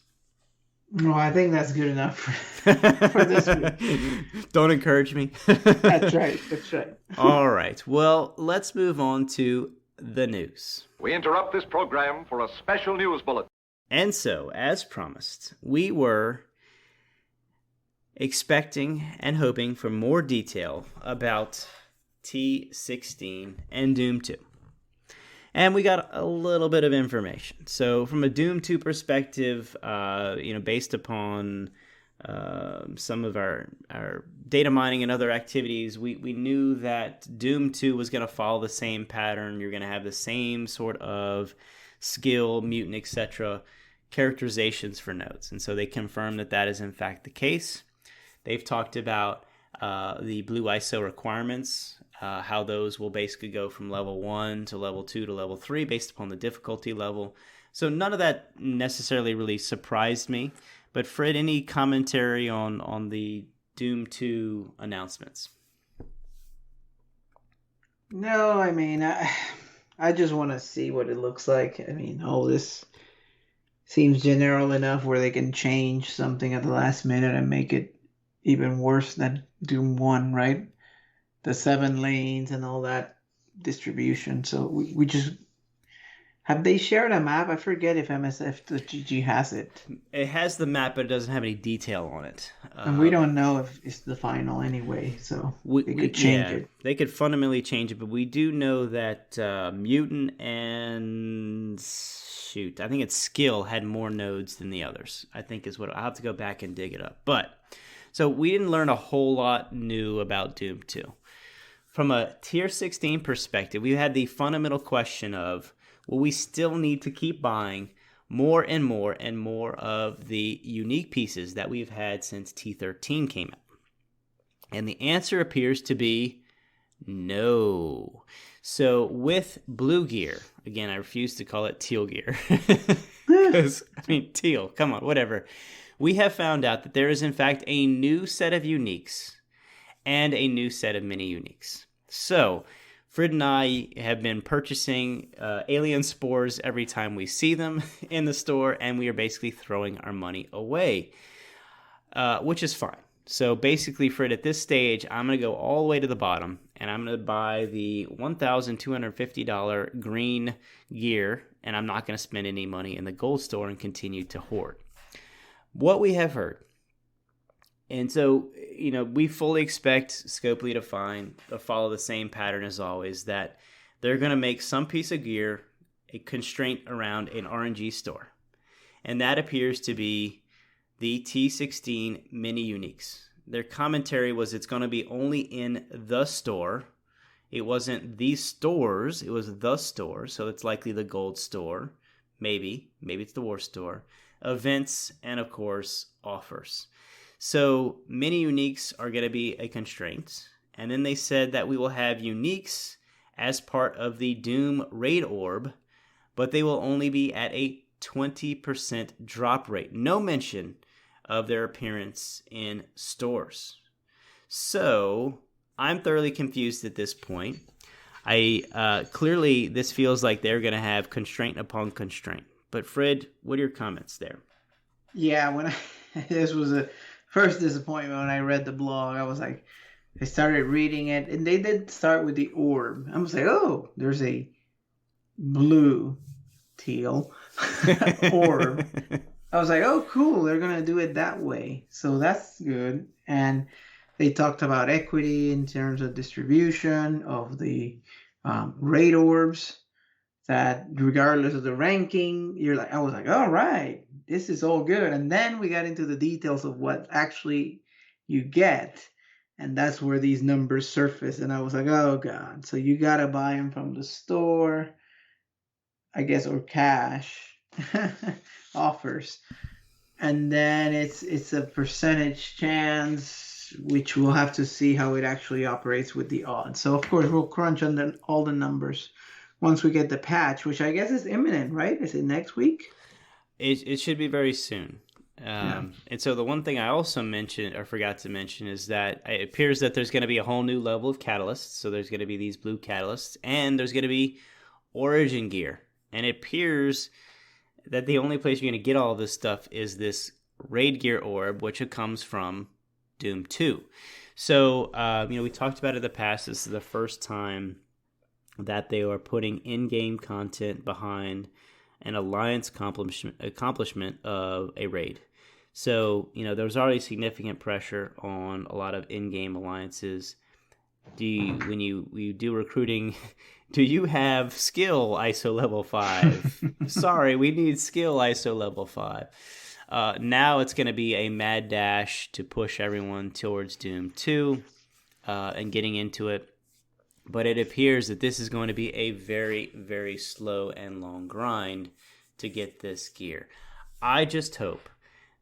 No, I think that's good enough for this week. Don't encourage me. That's right. That's right. All right. Well, let's move on to the news. We interrupt this program for a special news bulletin. And so, as promised, we were expecting and hoping for more detail about T16 and Doom 2. And we got a little bit of information. So from a Doom 2 perspective, based upon some of our data mining and other activities, we knew that Doom 2 was going to follow the same pattern. You're going to have the same sort of skill, mutant, etc. characterizations for nodes. And so they confirmed that that is in fact the case. They've talked about the blue ISO requirements, how those will basically go from level 1 to level 2 to level 3 based upon the difficulty level. So none of that necessarily really surprised me. But Fred, any commentary on the Doom 2 announcements? No, I mean, I just want to see what it looks like. I mean, all this seems general enough where they can change something at the last minute and make it even worse than Doom 1, right? The 7 lanes and all that distribution. So we just... Have they shared a map? I forget if MSF.GG has it. It has the map, but it doesn't have any detail on it. And we don't know if it's the final anyway, so they could change it. They could fundamentally change it, but we do know that Mutant and... I think it's Skill had more nodes than the others, I think is what... I'll have to go back and dig it up. But, so we didn't learn a whole lot new about Doom 2. From a Tier 16 perspective, we had the fundamental question of, will we still need to keep buying more and more and more of the unique pieces that we've had since T13 came out? And the answer appears to be no. So with blue gear, again, I refuse to call it teal gear. Because, teal, come on, whatever. We have found out that there is, in fact, a new set of uniques and a new set of mini uniques. So, Frid and I have been purchasing alien spores every time we see them in the store, and we are basically throwing our money away, which is fine. So basically, Frid, at this stage, I'm going to go all the way to the bottom, and I'm going to buy the $1,250 green gear, and I'm not going to spend any money in the gold store and continue to hoard. What we have heard, and so, we fully expect Scopely to follow the same pattern as always, that they're going to make some piece of gear a constraint around an RNG store. And that appears to be the T16 mini uniques. Their commentary was it's going to be only in the store. It wasn't the stores, it was the store. So it's likely the gold store. Maybe it's the war store. Events, and of course, offers. So mini uniques are going to be a constraint. And then they said that we will have uniques as part of the Doom raid orb, but they will only be at a 20% drop rate. No mention of their appearance in stores. So I'm thoroughly confused at this point. Clearly this feels like they're going to have constraint upon constraint. But Fred, what are your comments there? Yeah, this was a first disappointment when I read the blog. I was like, I started reading it, and they did start with the orb. I was like, oh, there's a blue teal orb. I was like, oh, cool, they're gonna do it that way, so that's good. And they talked about equity in terms of distribution of the raid orbs. That regardless of the ranking, I was like, all right, this is all good. And then we got into the details of what actually you get, and that's where these numbers surface. And I was like, oh god, so you gotta buy them from the store, I guess, or cash offers, and then it's a percentage chance, which we'll have to see how it actually operates with the odds. So of course we'll crunch on all the numbers once we get the patch, which I guess is imminent, right? Is it next week? It should be very soon. Yeah. And so the one thing I also mentioned or forgot to mention is that it appears that there's going to be a whole new level of catalysts. So there's going to be these blue catalysts, and there's going to be origin gear. And it appears that the only place you're going to get all of this stuff is this raid gear orb, which comes from Doom 2. So, we talked about it in the past. This is the first time that they are putting in-game content behind an alliance accomplishment of a raid. So, there's already significant pressure on a lot of in-game alliances. When you do recruiting, do you have skill ISO level 5? Sorry, we need skill ISO level 5. Now it's going to be a mad dash to push everyone towards Doom 2 and getting into it. But it appears that this is going to be a very, very slow and long grind to get this gear. I just hope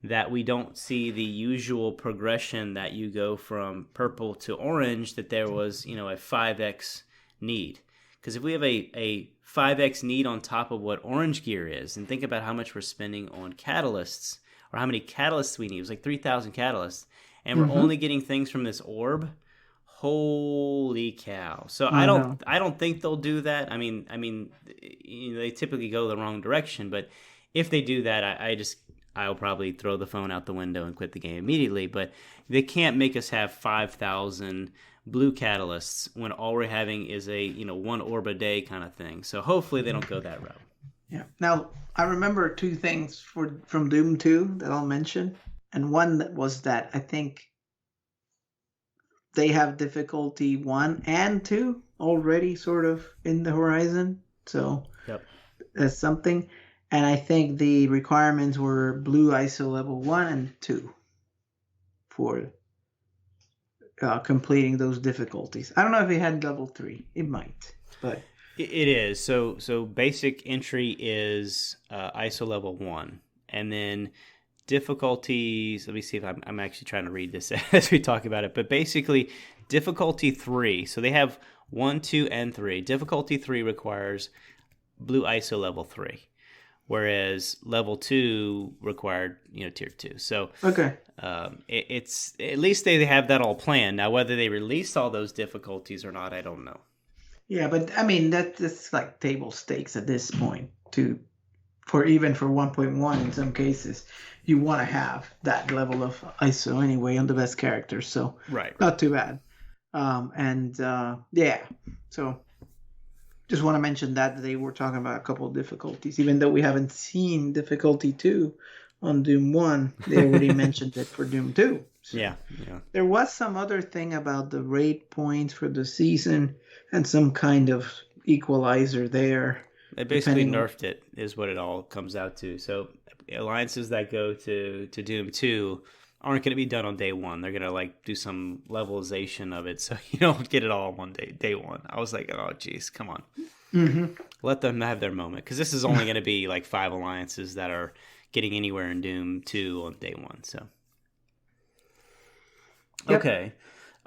that we don't see the usual progression that you go from purple to orange, that there was, a 5x need. Because if we have a 5x need on top of what orange gear is, and think about how much we're spending on catalysts, or how many catalysts we need, it was like 3,000 catalysts, and we're only getting things from this orb. Holy cow! So I don't think they'll do that. I mean, they typically go the wrong direction. But if they do that, I'll probably throw the phone out the window and quit the game immediately. But they can't make us have 5,000 blue catalysts when all we're having is a one orb a day kind of thing. So hopefully they don't go that route. Yeah. Now I remember two things from Doom 2 that I'll mention, and one was that I think they have difficulty 1 and 2 already sort of in the horizon. So that's something. And I think the requirements were blue ISO level 1 and 2 for completing those difficulties. I don't know if it had level 3. It might, but it is. So basic entry is ISO level 1, and then difficulties, let me see if I'm actually trying to read this as we talk about it, but basically difficulty 3, so they have 1, 2, and 3. Difficulty 3 requires blue ISO level 3, whereas level 2 required tier 2. So okay, it's at least they have that all planned. Now whether they release all those difficulties or not, I don't know. Yeah, but I mean that's like table stakes at this point for 1.1 in some cases. You want to have that level of ISO anyway on the best characters, so right. Not too bad. So just want to mention that they were talking about a couple of difficulties, even though we haven't seen difficulty 2 on Doom 1. They already mentioned it for Doom 2. So yeah. There was some other thing about the raid points for the season and some kind of equalizer there. They basically nerfed it, is what it all comes out to. So alliances that go to Doom 2 aren't going to be done on day 1. They're going to do some levelization of it, so you don't get it all on day 1. I was like, oh geez, come on. Let them have their moment, because this is only going to be 5 alliances that are getting anywhere in Doom 2 on day 1. So yep. Okay,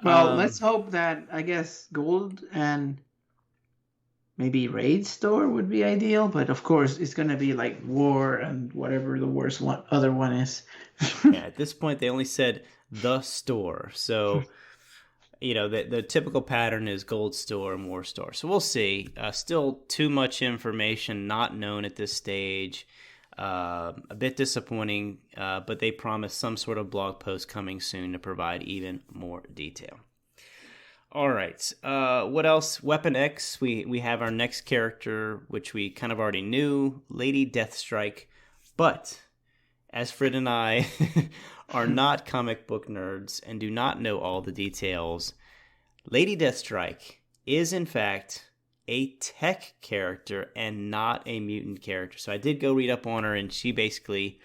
well, let's hope that, I guess, gold and maybe raid store would be ideal, but of course it's going to be like war and whatever the worst other one is. Yeah, at this point they only said the store, so the typical pattern is gold store and war store. So we'll see. Still too much information not known at this stage. A bit disappointing, but they promise some sort of blog post coming soon to provide even more detail. All right. What else? Weapon X. We have our next character, which we kind of already knew, Lady Deathstrike. But as Frid and I are not comic book nerds and do not know all the details, Lady Deathstrike is in fact a tech character and not a mutant character. So I did go read up on her, and she basically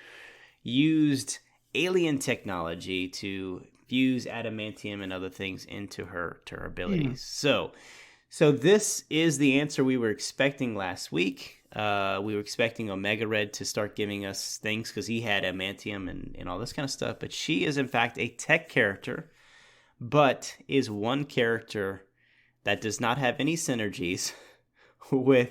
used alien technology to fuse adamantium and other things into her abilities. So this is the answer we were expecting last week. We were expecting Omega Red to start giving us things because he had adamantium and all this kind of stuff. But she is, in fact, a tech character, but is one character that does not have any synergies with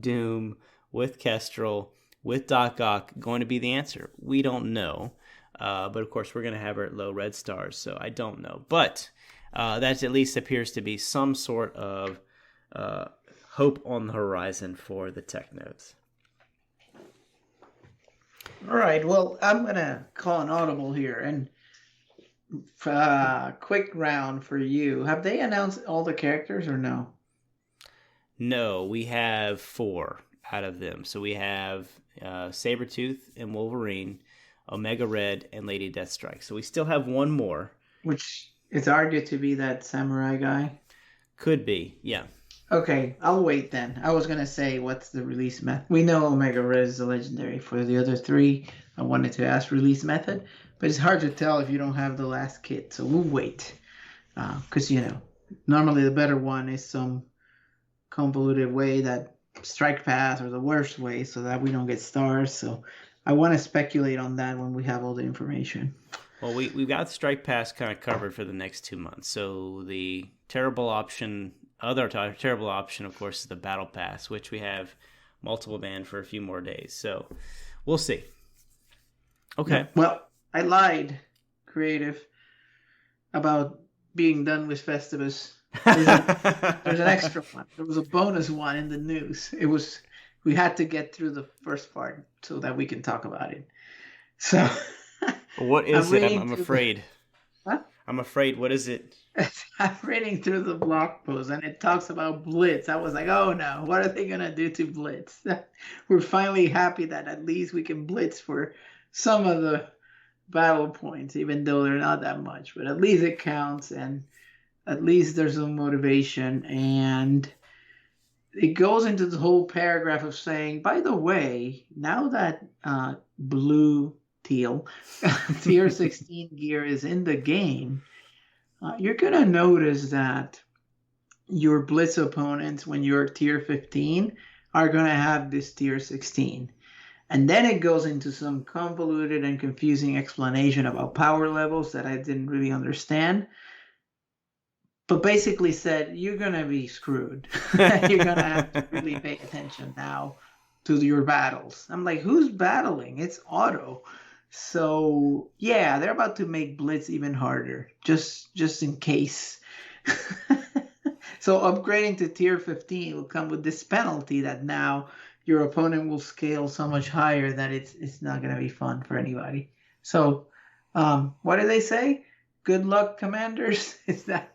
Doom, with Kestrel, with Doc Ock going to be the answer. We don't know. But, of course, we're going to have her at low red stars, so I don't know. But that at least appears to be some sort of hope on the horizon for the tech nodes. All right, well, I'm going to call an audible here. And quick round for you. Have they announced all the characters or no? No, we have 4 out of them. So we have Sabretooth and Wolverine, Omega Red, and Lady Deathstrike. So we still have one more. Which is argued to be that samurai guy? Could be, yeah. Okay, I'll wait then. I was going to say, what's the release method? We know Omega Red is the legendary. For the other 3, I wanted to ask release method. But it's hard to tell if you don't have the last kit. So we'll wait. Because, normally the better one is some convoluted way that Strike Pass or the worst way so that we don't get stars. So I want to speculate on that when we have all the information. Well, we've got Strike Pass kind of covered for the next 2 months. So the terrible option, of course, is the Battle Pass, which we have multiple banned for a few more days. So we'll see. Okay. Yeah, well, I lied, creative, about being done with Festivus. There's an extra one. There was a bonus one in the news. We had to get through the first part so that we can talk about it. So what is it? I'm afraid. What? I'm afraid. What is it? I'm reading through the blog post and it talks about Blitz. I was like, oh no, what are they going to do to Blitz? We're finally happy that at least we can Blitz for some of the battle points, even though they're not that much. But at least it counts and at least there's some motivation. And it goes into the whole paragraph of saying, by the way, now that teal tier 16 gear is in the game, you're going to notice that your Blitz opponents, when you're tier 15, are going to have this tier 16. And then it goes into some convoluted and confusing explanation about power levels that I didn't really understand. But basically said, you're going to be screwed. You're going to have to really pay attention now to your battles. I'm like, who's battling? It's auto. So, yeah, they're about to make Blitz even harder, just in case. So upgrading to tier 15 will come with this penalty that now your opponent will scale so much higher that it's not going to be fun for anybody. So, what do they say? Good luck, commanders? Is that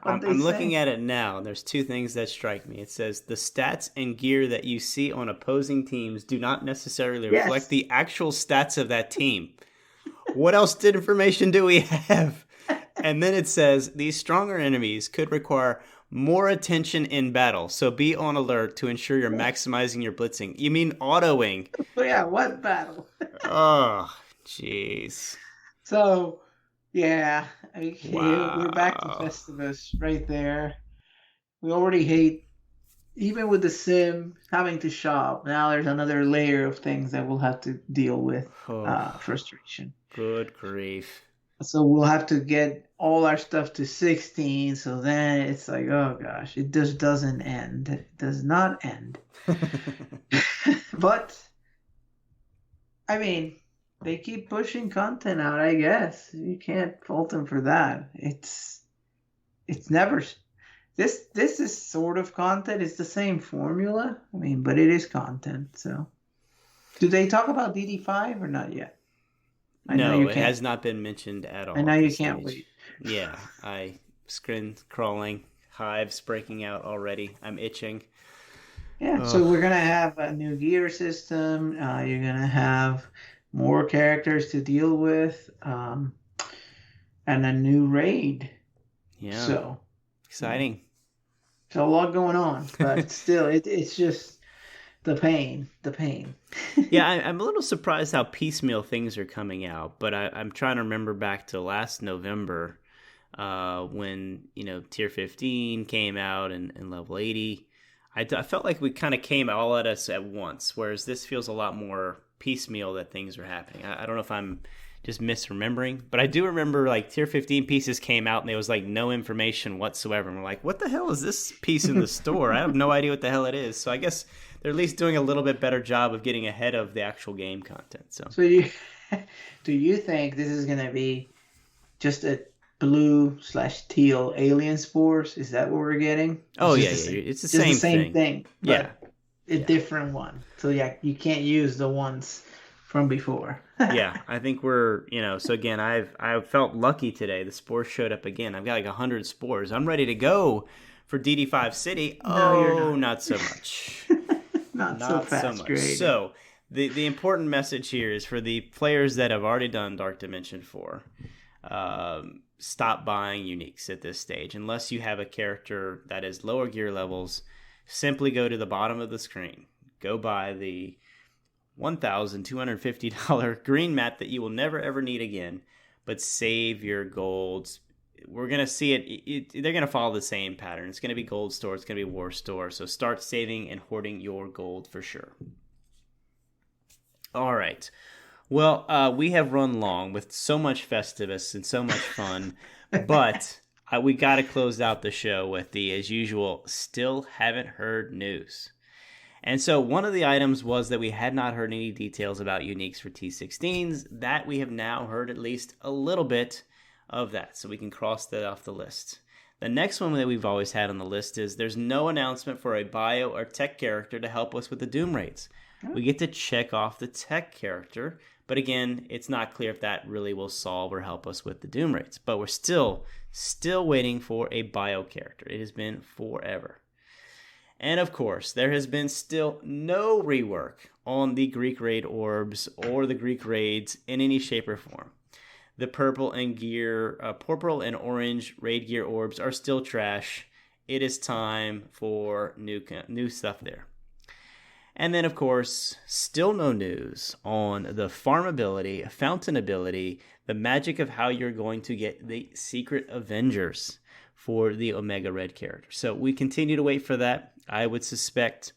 what I'm looking at it now. There's 2 things that strike me. It says the stats and gear that you see on opposing teams do not necessarily reflect the actual stats of that team. What else information do we have? And then it says these stronger enemies could require more attention in battle, so be on alert to ensure you're maximizing your blitzing. You mean autoing? Yeah, what battle? Oh, jeez. So, yeah, Wow. we're back to Festivus right there. We already hate, even with the sim, having to shop. Now there's another layer of things that we'll have to deal with. Frustration. Good grief. So we'll have to get all our stuff to 16. So then it's like, oh gosh, it just doesn't end. It does not end. But, I mean, they keep pushing content out, I guess. You can't fault them for that. It's never... This is sort of content. It's the same formula. I mean, but it is content, so... Do they talk about DD5 or not yet? No, it has not been mentioned at all. I know you can't wait. Yeah, screen crawling, hives breaking out already. I'm itching. Yeah, so we're going to have a new gear system. You're going to have more characters to deal with, and a new raid. Yeah. So exciting. There's a lot going on, but still, it's just the pain. Yeah, I'm a little surprised how piecemeal things are coming out, but I'm trying to remember back to last November when, Tier 15 came out and Level 80. I felt like we kind of came all at us at once, whereas this feels a lot more piecemeal that things are happening. I don't know if I'm just misremembering, but I do remember like Tier 15 pieces came out and there was like no information whatsoever. And we're like, what the hell is this piece in the store? I have no idea what the hell it is. So I guess they're at least doing a little bit better job of getting ahead of the actual game content. So do you think this is going to be just a blue/teal alien spores? Is that what we're getting? Oh, yeah. It's the same thing. Yeah. A different one. So yeah, you can't use the ones from before. Yeah, I think we're, so again, I've felt lucky today. The spores showed up again. I've got like 100 spores. I'm ready to go for DD5 City. No, you're not so much. not so fast. So much. So the important message here is for the players that have already done Dark Dimension 4, stop buying uniques at this stage. Unless you have a character that is lower gear levels, simply go to the bottom of the screen. Go buy the $1,250 green map that you will never ever need again, but save your golds. We're going to see it. They're going to follow the same pattern. It's going to be gold store. It's going to be war store. So start saving and hoarding your gold for sure. All right. Well, we have run long with so much Festivus and so much fun, but we got to close out the show with the, as usual, still haven't heard news. And so one of the items was that we had not heard any details about uniques for T16s. That we have now heard at least a little bit of that, so we can cross that off the list. The next one that we've always had on the list is there's no announcement for a bio or tech character to help us with the Doom raids. We get to check off the tech character, but again, it's not clear if that really will solve or help us with the Doom raids. But we're still waiting for a bio character. It has been forever. And of course, there has been still no rework on the Greek raid orbs or the Greek raids in any shape or form. The purple and orange raid gear orbs are still trash. It is time for new stuff there. And then, of course, still no news on the farm ability, fountain ability, the magic of how you're going to get the secret Avengers for the Omega Red character. So we continue to wait for that. I would suspect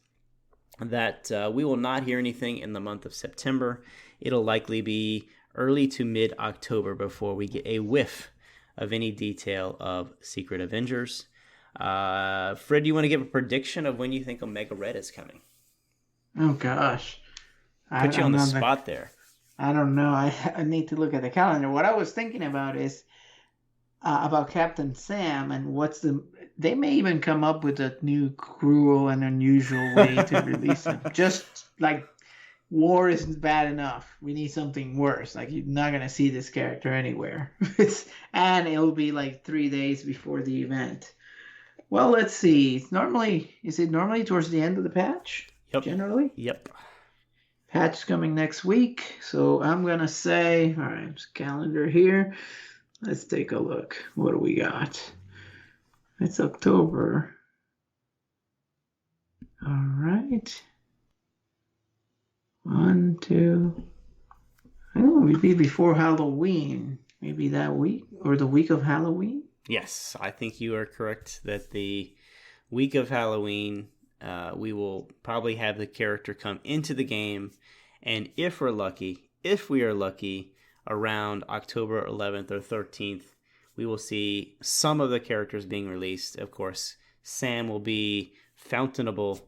that we will not hear anything in the month of September. It'll likely be early to mid-October before we get a whiff of any detail of Secret Avengers. Fred, do you want to give a prediction of when you think Omega Red is coming? Oh, gosh. Put you on the spot there. I don't know. I need to look at the calendar. What I was thinking about is about Captain Sam and they may even come up with a new cruel and unusual way to release him. Just like war isn't bad enough. We need something worse. Like, you're not going to see this character anywhere. And it'll be like 3 days before the event. Well, let's see. Is it normally towards the end of the patch? Yep. Generally? Yep. Patch coming next week. So I'm going to say, all right, calendar here. Let's take a look. What do we got? It's October. All right. 1, 2. I don't know, maybe before Halloween. Maybe that week or the week of Halloween. Yes, I think you are correct that the week of Halloween, we will probably have the character come into the game. And if we are lucky, around October 11th or 13th, we will see some of the characters being released. Of course, Sam will be fountainable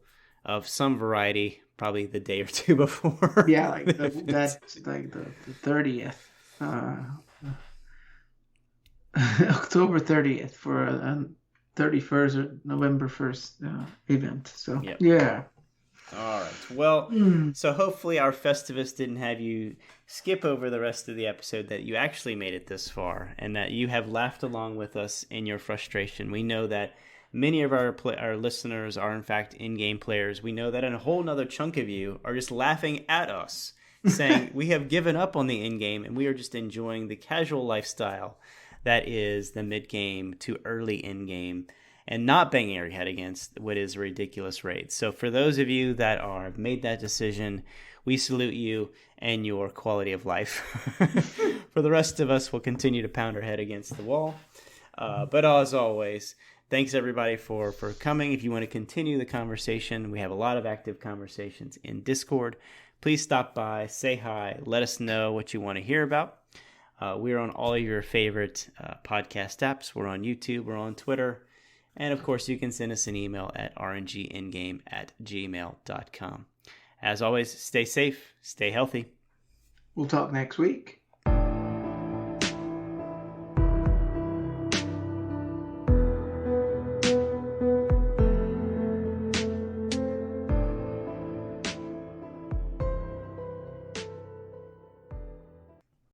of some variety, probably the day or two before. Yeah, like that's like the 30th. October 30th for a 31st or November 1st event. So, yep. Yeah. All right. Well, so hopefully our Festivus didn't have you skip over the rest of the episode, that you actually made it this far and that you have laughed along with us in your frustration. We know that many of our listeners are, in fact, in-game players. We know that a whole nother chunk of you are just laughing at us saying we have given up on the end game and we are just enjoying the casual lifestyle that is the mid game to early end game, and not banging our head against what is a ridiculous rate. So for those of you that have made that decision, we salute you and your quality of life. For the rest of us, we'll continue to pound our head against the wall. But as always, thanks everybody for coming. If you want to continue the conversation, we have a lot of active conversations in Discord. Please stop by, say hi, let us know what you want to hear about. We're on all of your favorite podcast apps. We're on YouTube, we're on Twitter. And of course, you can send us an email at rngendgame@gmail.com. As always, stay safe, stay healthy. We'll talk next week.